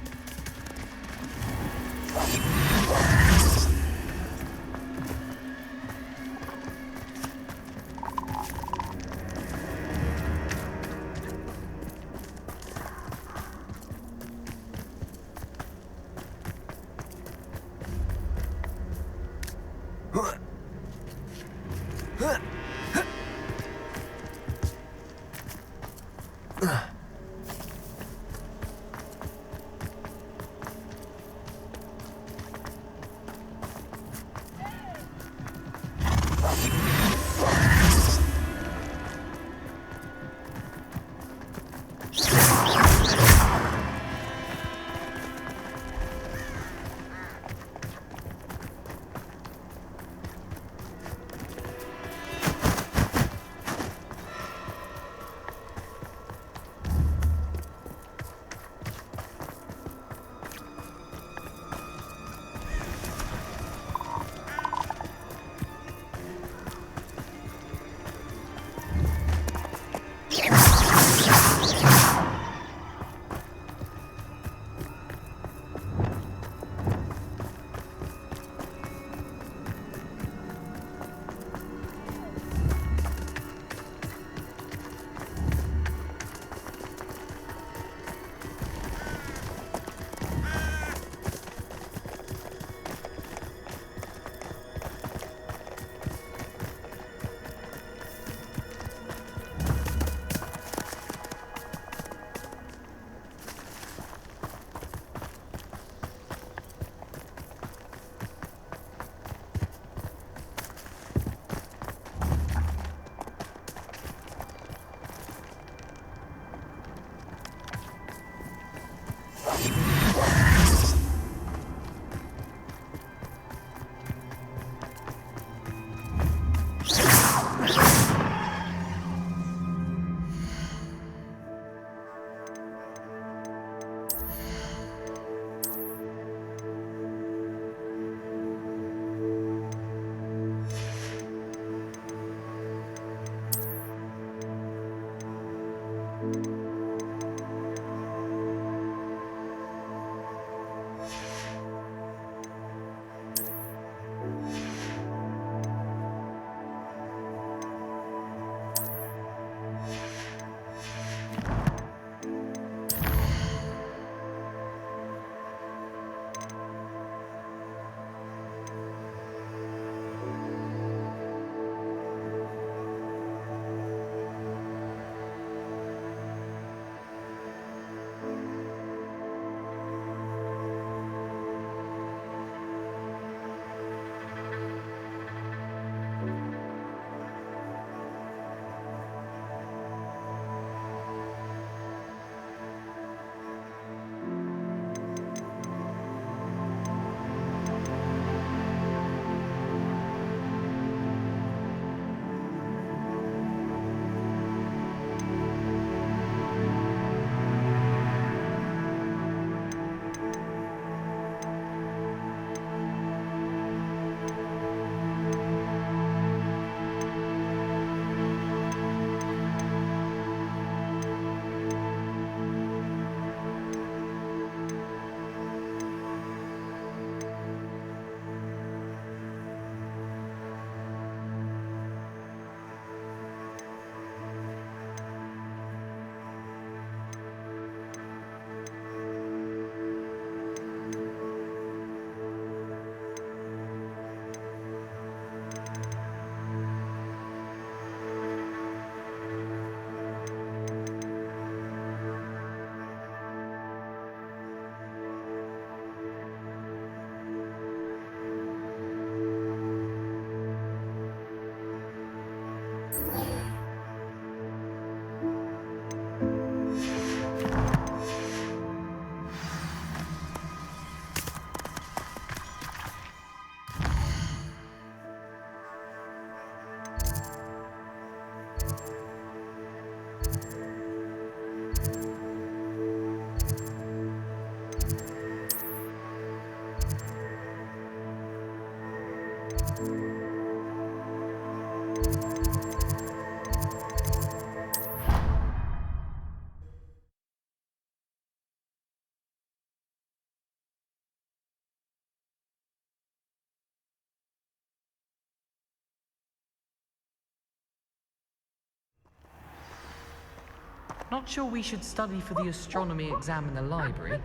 Not sure we should study for the astronomy exam in the library.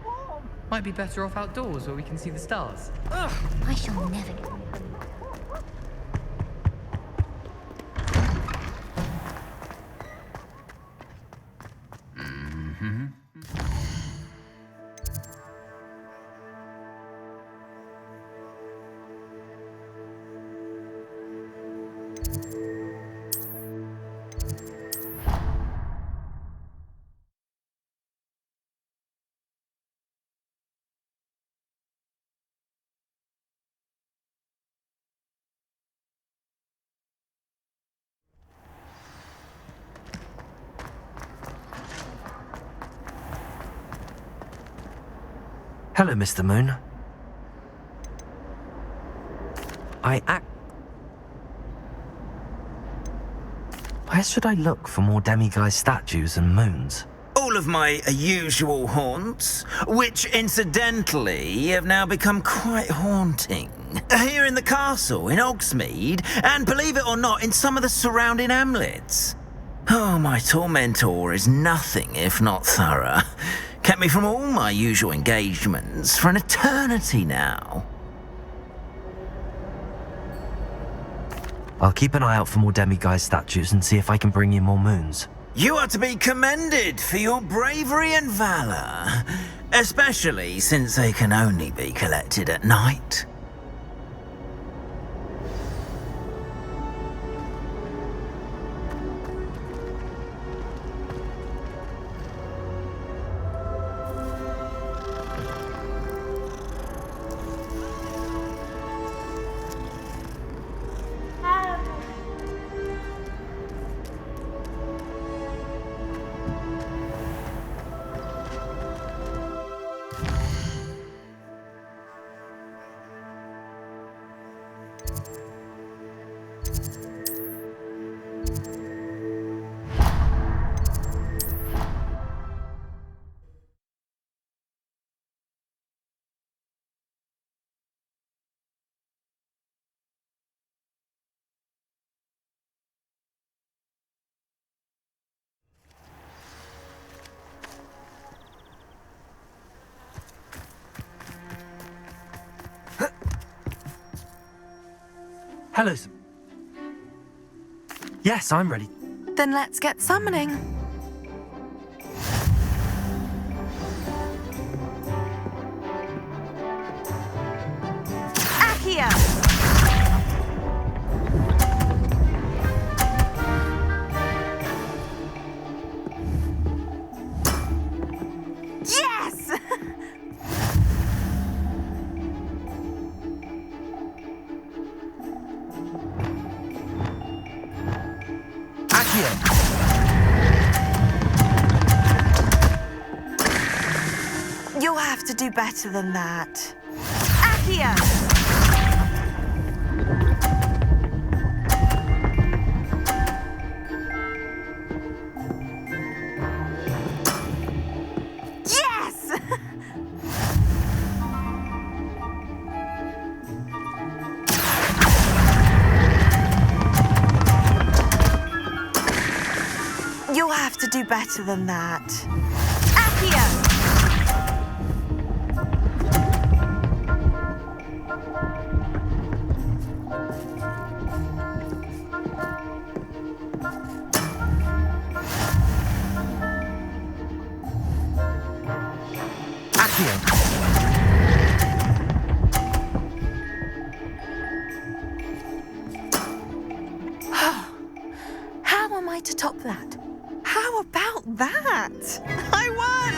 Might be better off outdoors where we can see the stars. Ugh, I shall never get... Hello, Mr. Moon. Where should I look for more demiguise statues and moons? All of my usual haunts, which incidentally have now become quite haunting. Here in the castle, in Hogsmeade, and believe it or not, in some of the surrounding hamlets. Oh, my tormentor is nothing if not thorough. Kept me from all my usual engagements for an eternity now. I'll keep an eye out for more demiguise statues and see if I can bring you more moons. You are to be commended for your bravery and valor, especially since they can only be collected at night. Hello. Yes, I'm ready. Then let's get summoning. Accio! Yes! You'll have to do better than that. Accio! Yes! You'll have to do better than that. Accio! How am I to top that? How about that? I won!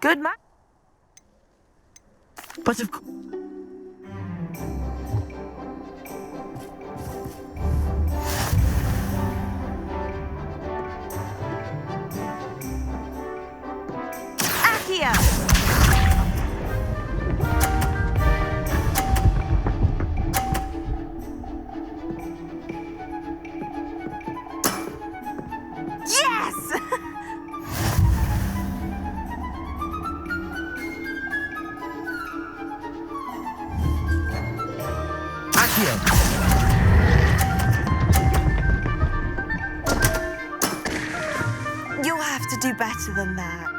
Good man. But of course. Yes! Accio! You'll have to do better than that.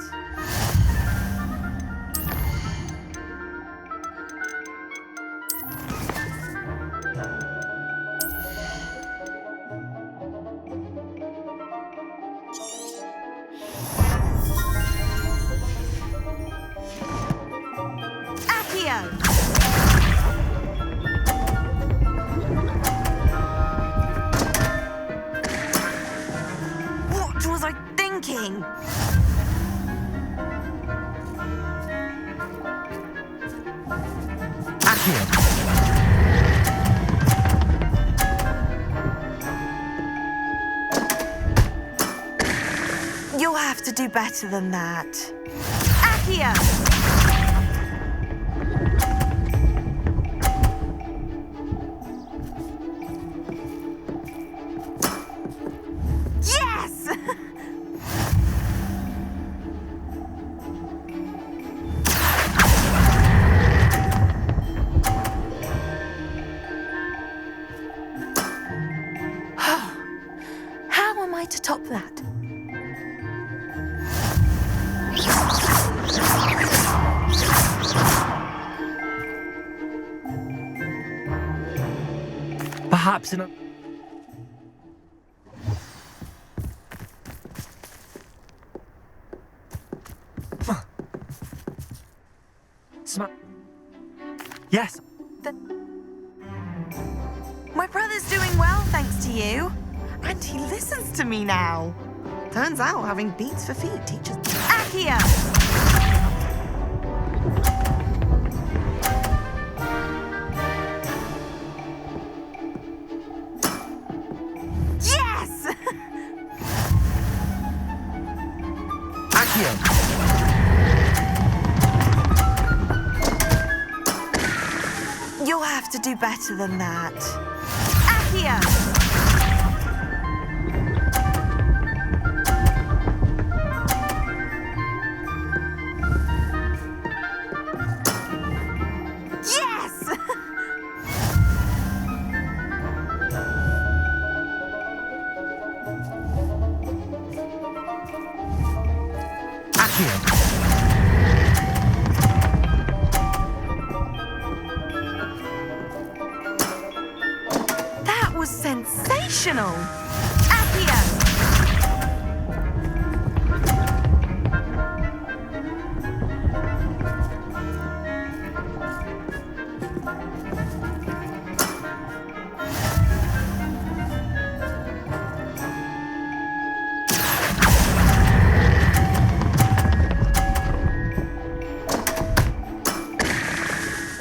What was I thinking? You'll have to do better than that. Accio! Yes! How am I to top that? Perhaps in a... Yes. My brother's doing well, thanks to you. And he listens to me now. Turns out having beats for feet teaches... Accio! Yes! Accio! You'll have to do better than that. Accio! Yes! Accio! That was sensational! Accio!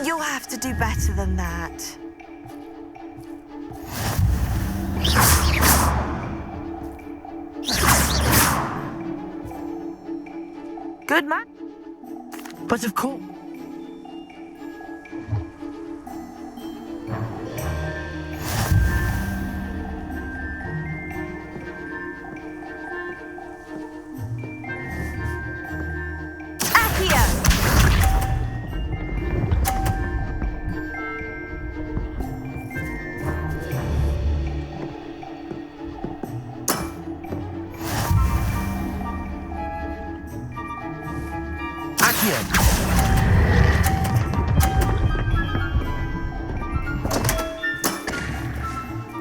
You'll have to do better than that. Good man. But of course... Accio! Accio!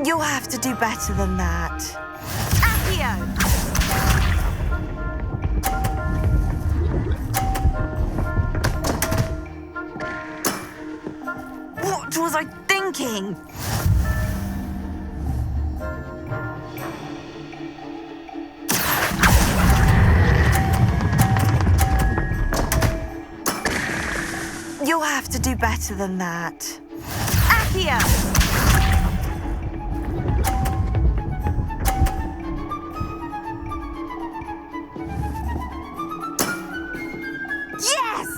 You'll have to do better than that. Accio! What was I thinking? You'll have to do better than that. Accio! Yes!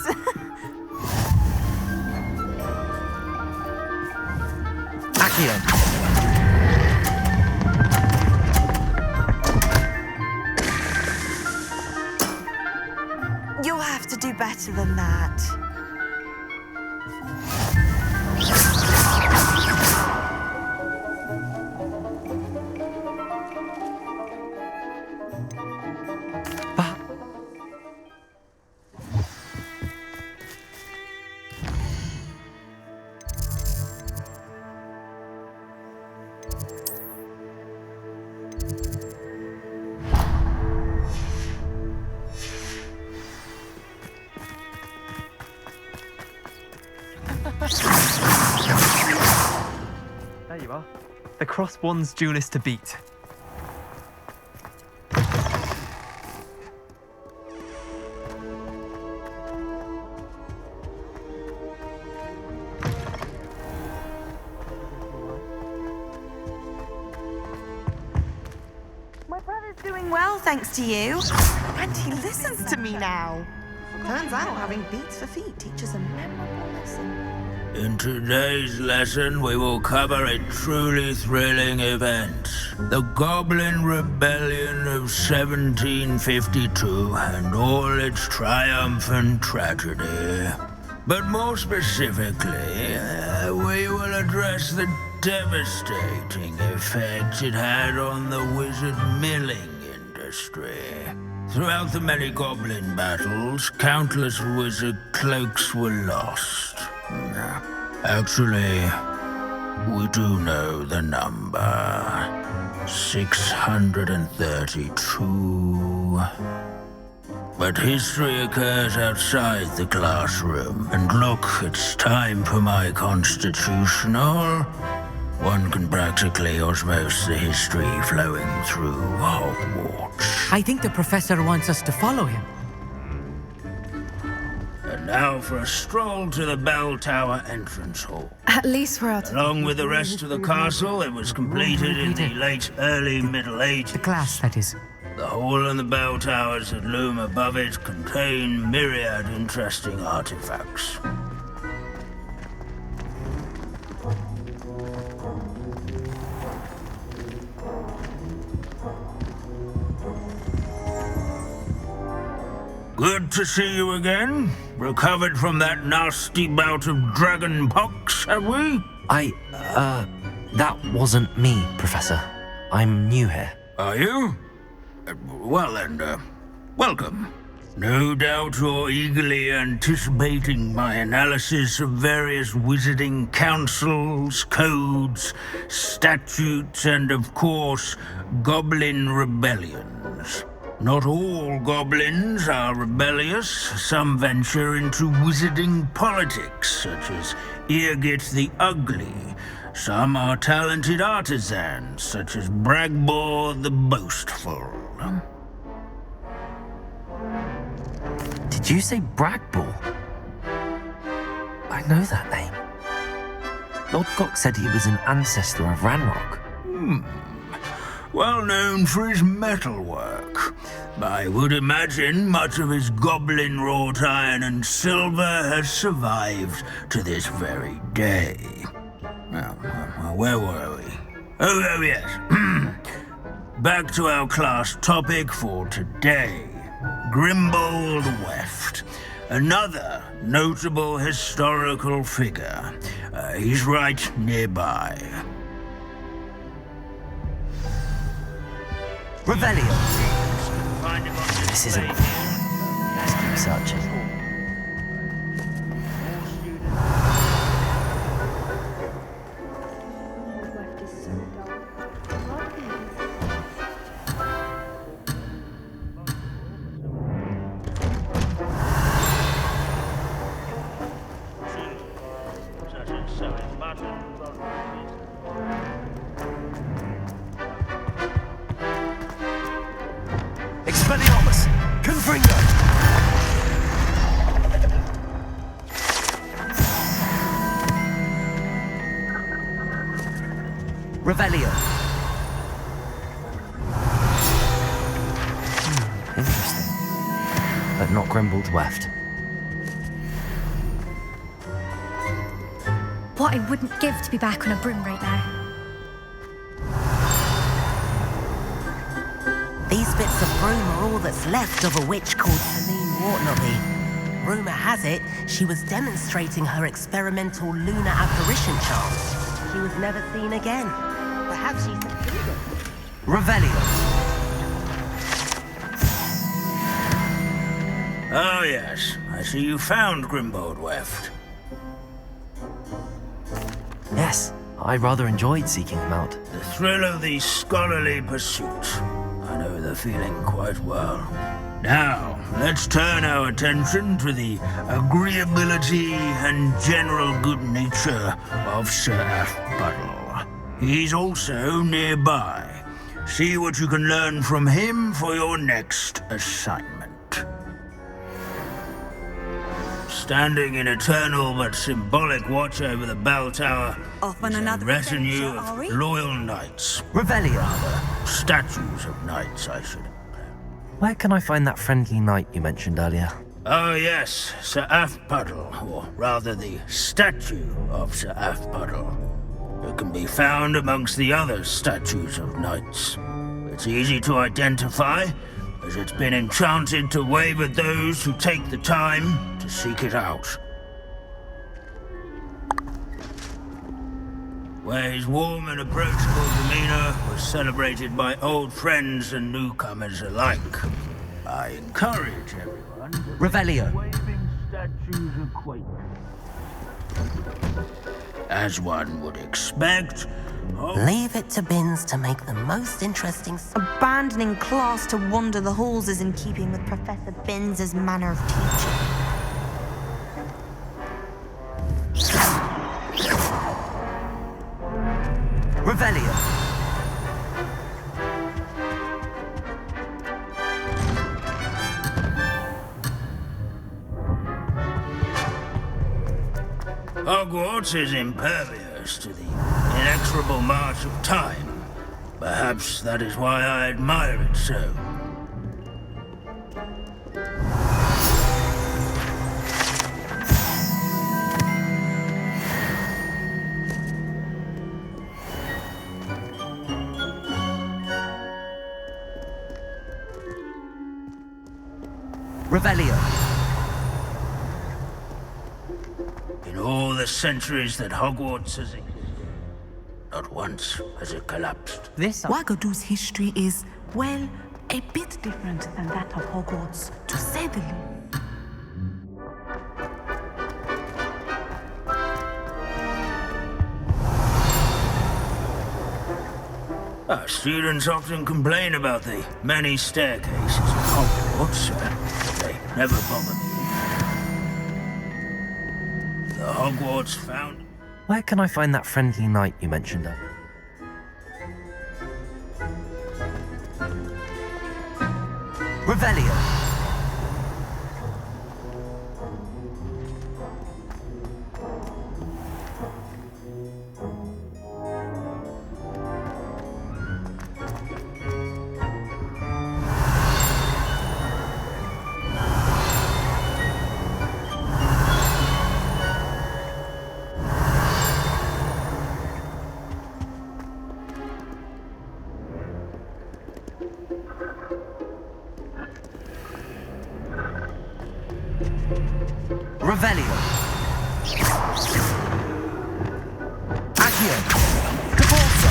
Accio! You'll have to do better than that. There you are. The cross one's duelist to beat. My brother's doing well, thanks to you. And he listens to me now. Turns out having beats for feet teaches a memorable lesson. In today's lesson, we will cover a truly thrilling event. The Goblin Rebellion of 1752 and all its triumph and tragedy. But more specifically, we will address the devastating effect it had on the wizard milling industry. Throughout the many goblin battles, countless wizard cloaks were lost. Actually, we do know the number. 632. But history occurs outside the classroom. And look, it's time for my constitutional. One can practically osmose the history flowing through Hogwarts. I think the professor wants us to follow him. And now for a stroll to the bell tower entrance hall. At least we're out. Along with the rest of the castle, it was completed in the late early Middle Ages. The class, that is. The hall and the bell towers that loom above it contain myriad interesting artifacts. Good to see you again. Recovered from that nasty bout of dragon pox, have we? That wasn't me, Professor. I'm new here. Are you? Well then, welcome. No doubt you're eagerly anticipating my analysis of various wizarding councils, codes, statutes, and of course, goblin rebellions. Not all goblins are rebellious. Some venture into wizarding politics, such as Eargit the Ugly. Some are talented artisans, such as Bragbor the Boastful. Did you say Bragbor? I know that name. Lord Gok said he was an ancestor of Ranrock. Well known for his metalwork. I would imagine much of his goblin wrought iron and silver has survived to this very day. Now, where were we? Oh yes. Back to our class topic for today. Grimbold Weft. Another notable historical figure. He's right nearby. Revelio! This isn't... Let's keep searching. Expelliarmus! Confringo! Revelio! Interesting. But not Grimbold Weft. What I wouldn't give to be back on a broom right now. These bits of broom are all that's left of a witch called Celine Wartnobby. Rumour has it, she was demonstrating her experimental lunar apparition charm. She was never seen again. Perhaps she succeeded. Revelio! Oh yes, I see you found Grimbold Weft. Yes, I rather enjoyed seeking him out. The thrill of the scholarly pursuit. I know the feeling quite well. Now, let's turn our attention to the agreeability and general good nature of Sir Aphbuttle. He's also nearby. See what you can learn from him for your next assignment. Standing in eternal but symbolic watch over the bell tower Off on is another a retinue adventure, are we? of loyal knights. Revelio. Rather, statues of knights, I should. Where can I find that friendly knight you mentioned earlier? Oh yes, Sir Afpuddle, or rather the statue of Sir Afpuddle. It can be found amongst the other statues of knights. It's easy to identify, as it's been enchanted to wave at those who take the time to seek it out. Where his warm and approachable demeanor was celebrated by old friends and newcomers alike. I encourage everyone to Revelio. waving statues acquaint. As one would expect, Leave it to Binns to make the most interesting... Abandoning class to wander the halls is in keeping with Professor Binns' manner of teaching. Revelio. Hogwarts is impervious to the inexorable march of time. Perhaps that is why I admire it so. Revelio. In all the centuries that Hogwarts has existed, not once has it collapsed. Wagadu's history is, well, a bit different than that of Hogwarts, to say the least. Our students often complain about the many staircases of Hogwarts. They never bother me. The Hogwarts found... Where can I find that friendly knight you mentioned earlier? Revelio. Revelio. Accio. Caporso.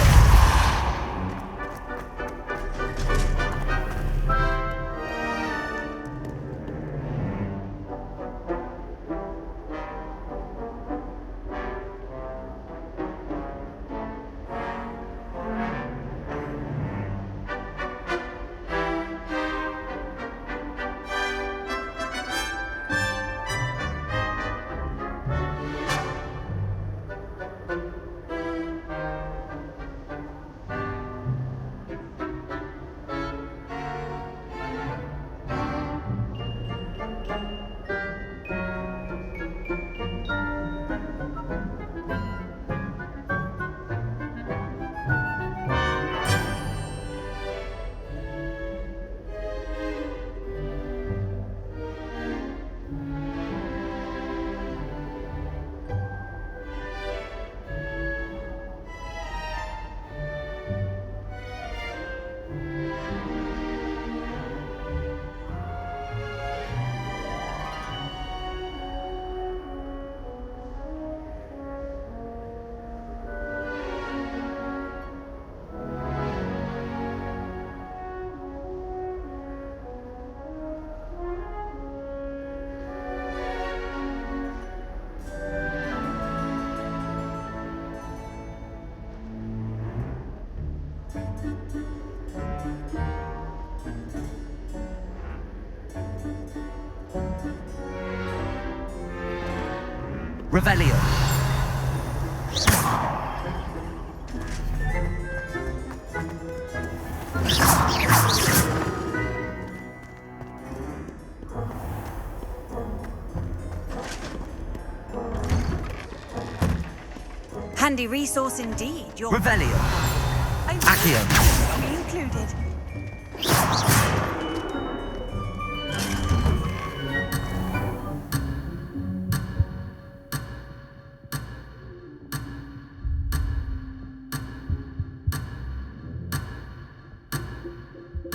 Revelio. Handy resource indeed. Your Revelio. Accio. be included.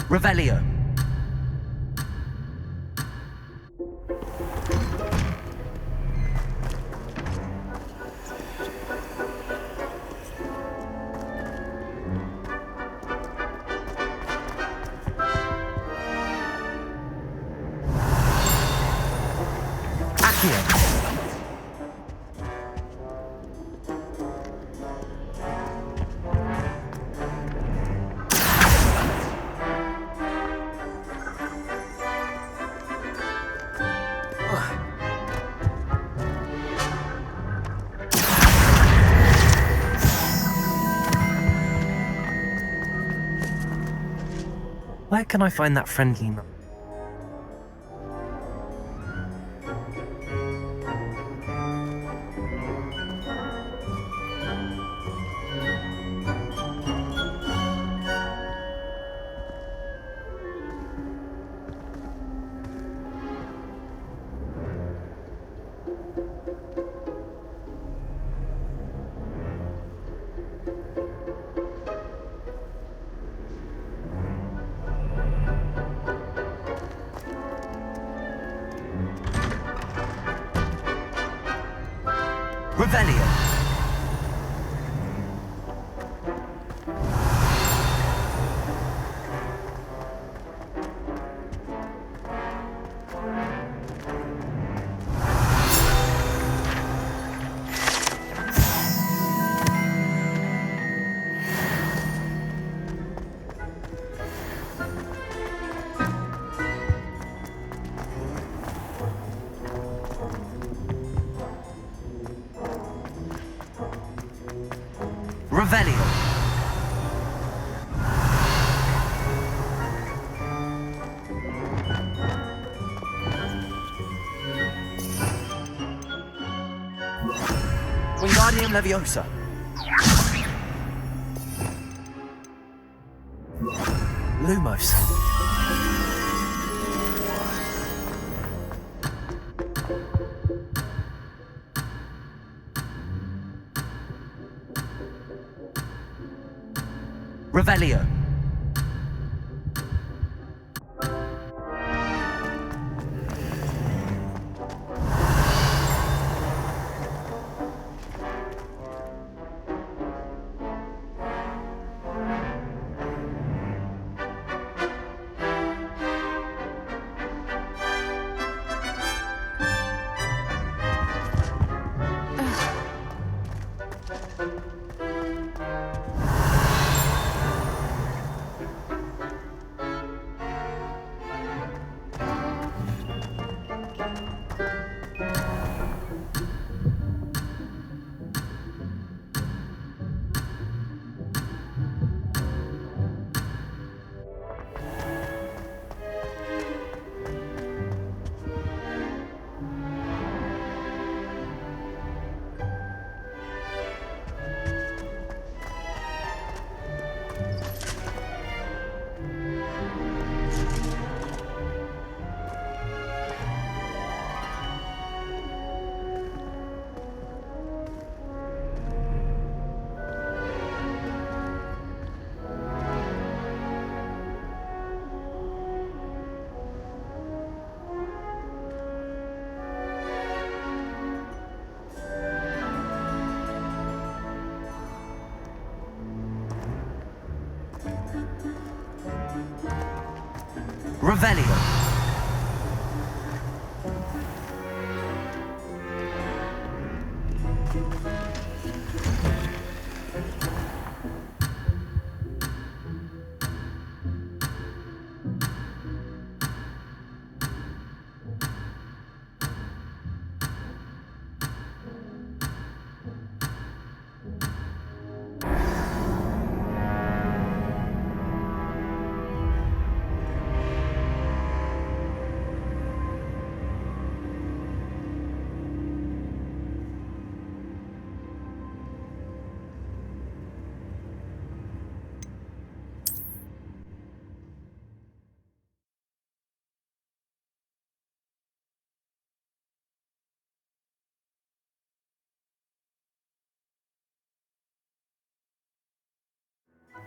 Revelio. Accio. Where can I find that friendly note? Revelio. Revelio. Wingardium Leviosa. Lumos. Revelio. Revelio.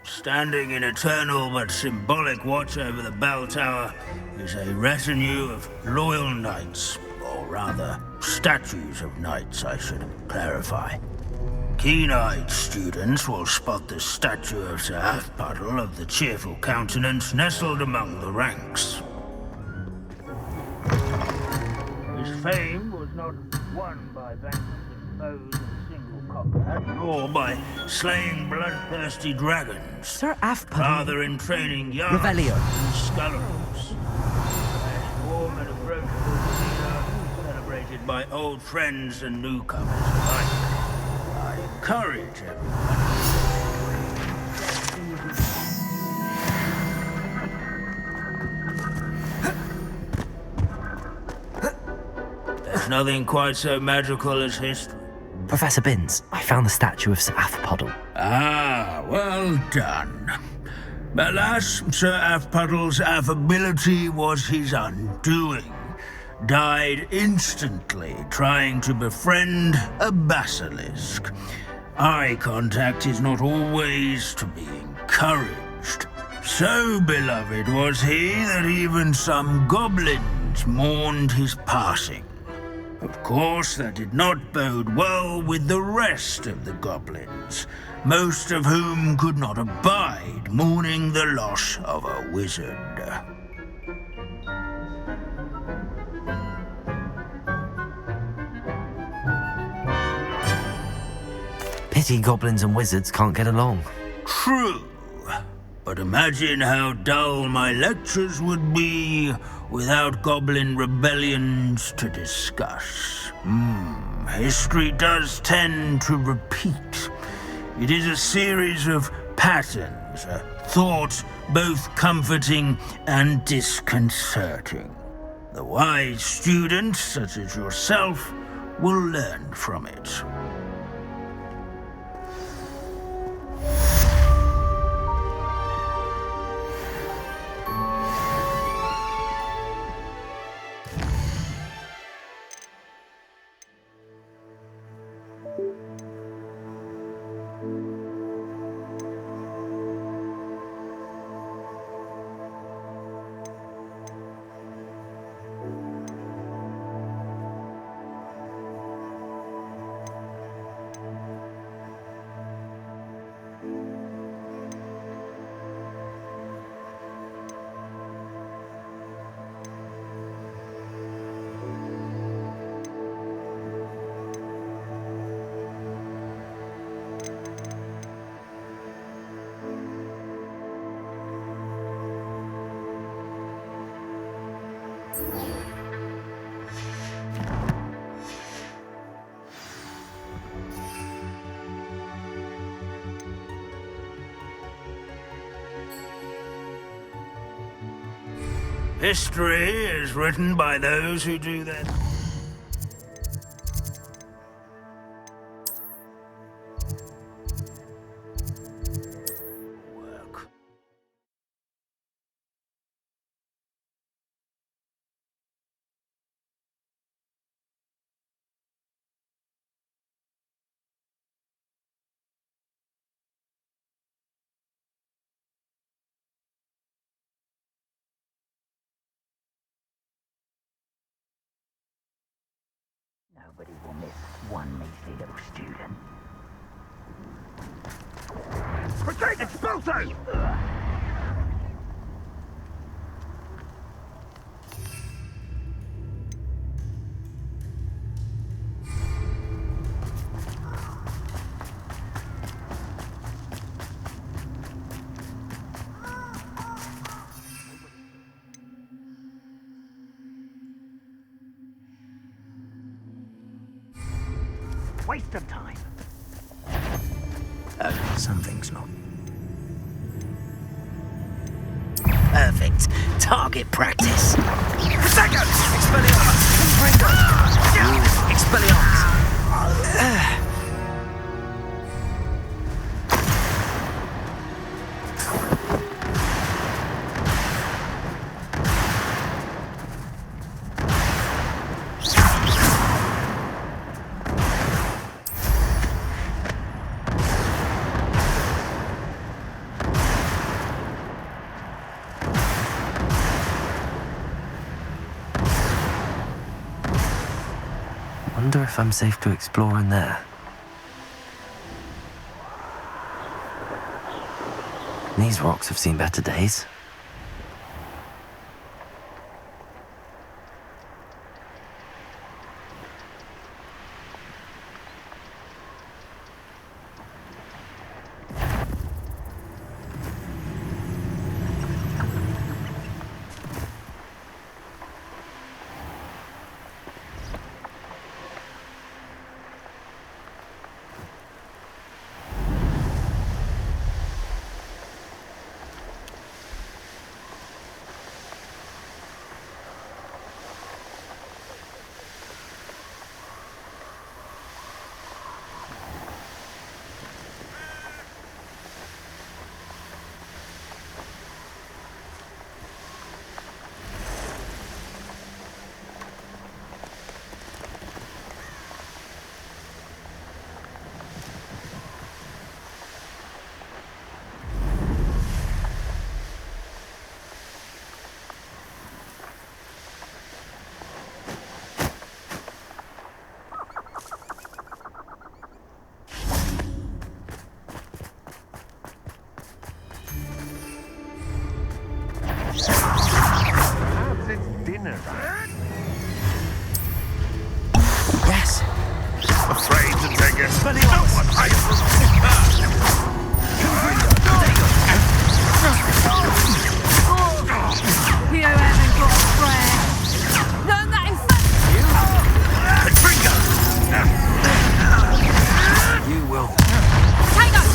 Standing in eternal but symbolic watch over the bell tower is a retinue of loyal knights, or rather, statues of knights, I should clarify. Keen-eyed students will spot the statue of Sir Halfpuddle of the cheerful countenance nestled among the ranks. His fame was not won by vanquishing foes in single combat, nor by slaying bloodthirsty dragons. Sir Halfpuddle. Rather in training young Revelio. and scullerers. A warm and approachable demeanor, celebrated by old friends and newcomers alike. I encourage everyone. There's nothing quite so magical as history. Professor Binns, I found the statue of Sir Halfpuddle. Ah, well done. Alas, Sir Halfpuddle's affability was his undoing. Died instantly trying to befriend a basilisk. Eye contact is not always to be encouraged. So beloved was he that even some goblins mourned his passing. Of course, that did not bode well with the rest of the goblins, most of whom could not abide mourning the loss of a wizard. Pity goblins and wizards can't get along. True. But imagine how dull my lectures would be without goblin rebellions to discuss. History does tend to repeat. It is a series of patterns, a thought both comforting and disconcerting. The wise students, such as yourself, will learn from it. History is written by those who do their... work. Nobody will miss one measly little student. Retreat! Expulso! Waste of time. Something's not... Perfect. Target practice. Second! Expelliarmus! Confringo! Expelliarmus! Wonder if I'm safe to explore in there. These rocks have seen better days. Yes. Afraid to take it. Spelling No off. one hides from You haven't got a prayer. Learn that in fact. You will. Take us.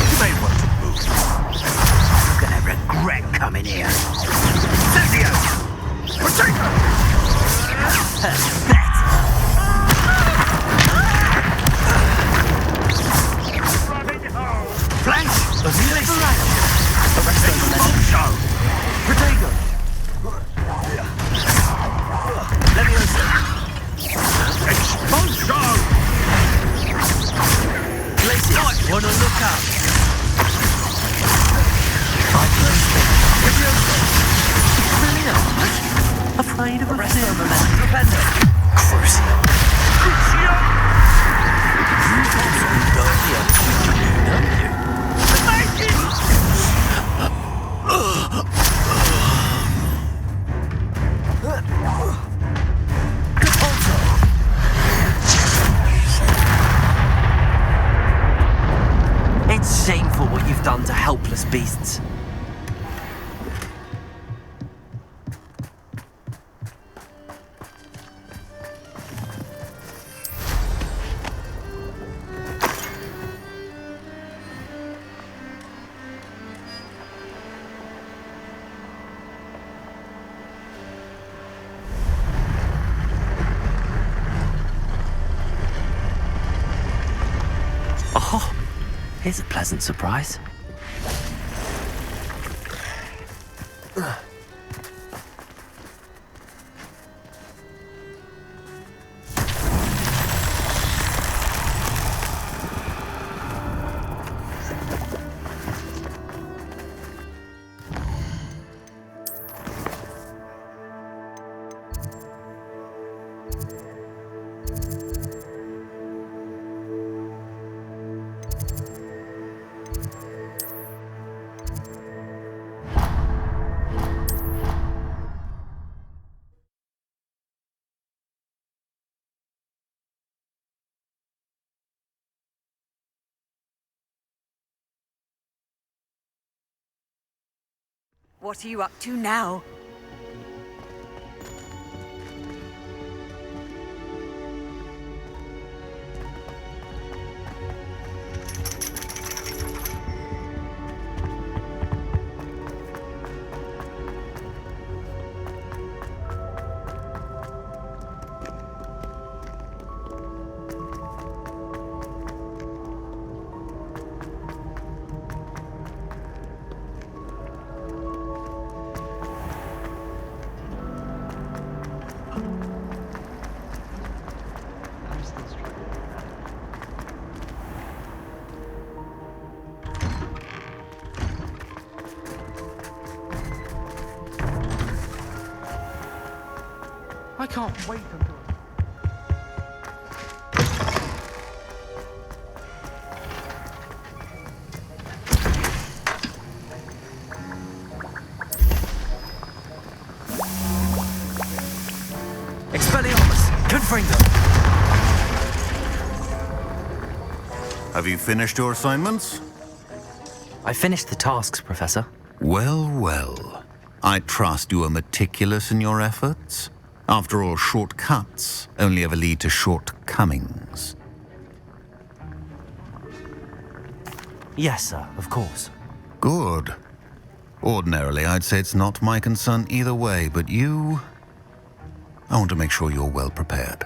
You may want to move. You're gonna regret coming here. Cynthia! Potato! Flank of liberation. Arrest those men. Protego. Leviosa. Expulso! Glacius. Wanna look up. Afraid of a Arrest fear. those men. Propendo. Crucio. It's shameful what you've done to helpless beasts. Oh, here's a pleasant surprise. What are you up to now? I can't wait until... Expelliarmus! Confringo! Have you finished your assignments? I finished the tasks, Professor. Well, well. I trust you are meticulous in your efforts. After all, shortcuts only ever lead to shortcomings. Yes, sir, of course. Good. Ordinarily, I'd say it's not my concern either way, but you... I want to make sure you're well prepared.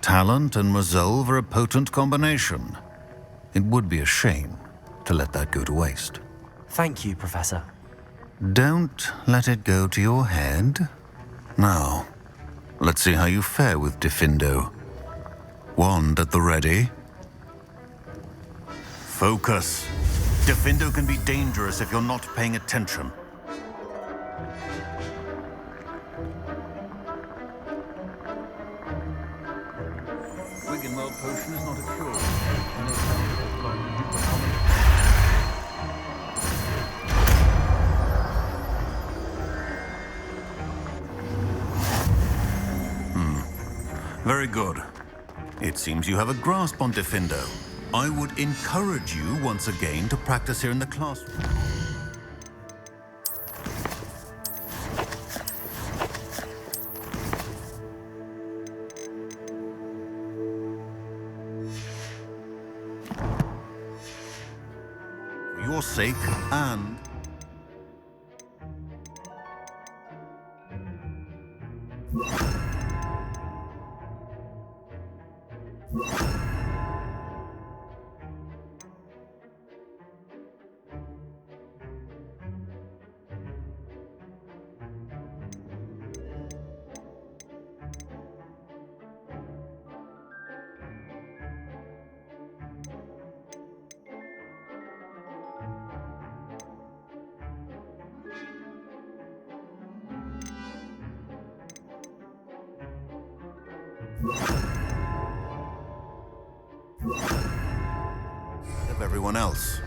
Talent and resolve are a potent combination. It would be a shame to let that go to waste. Thank you, Professor. Don't let it go to your head. Now, let's see how you fare with Diffindo. Wand at the ready. Focus. Diffindo can be dangerous if you're not paying attention. Wiggenweld potion is not a cure. Very good. It seems you have a grasp on Diffindo. I would encourage you once again to practice here in the classroom. For your sake and... of everyone else.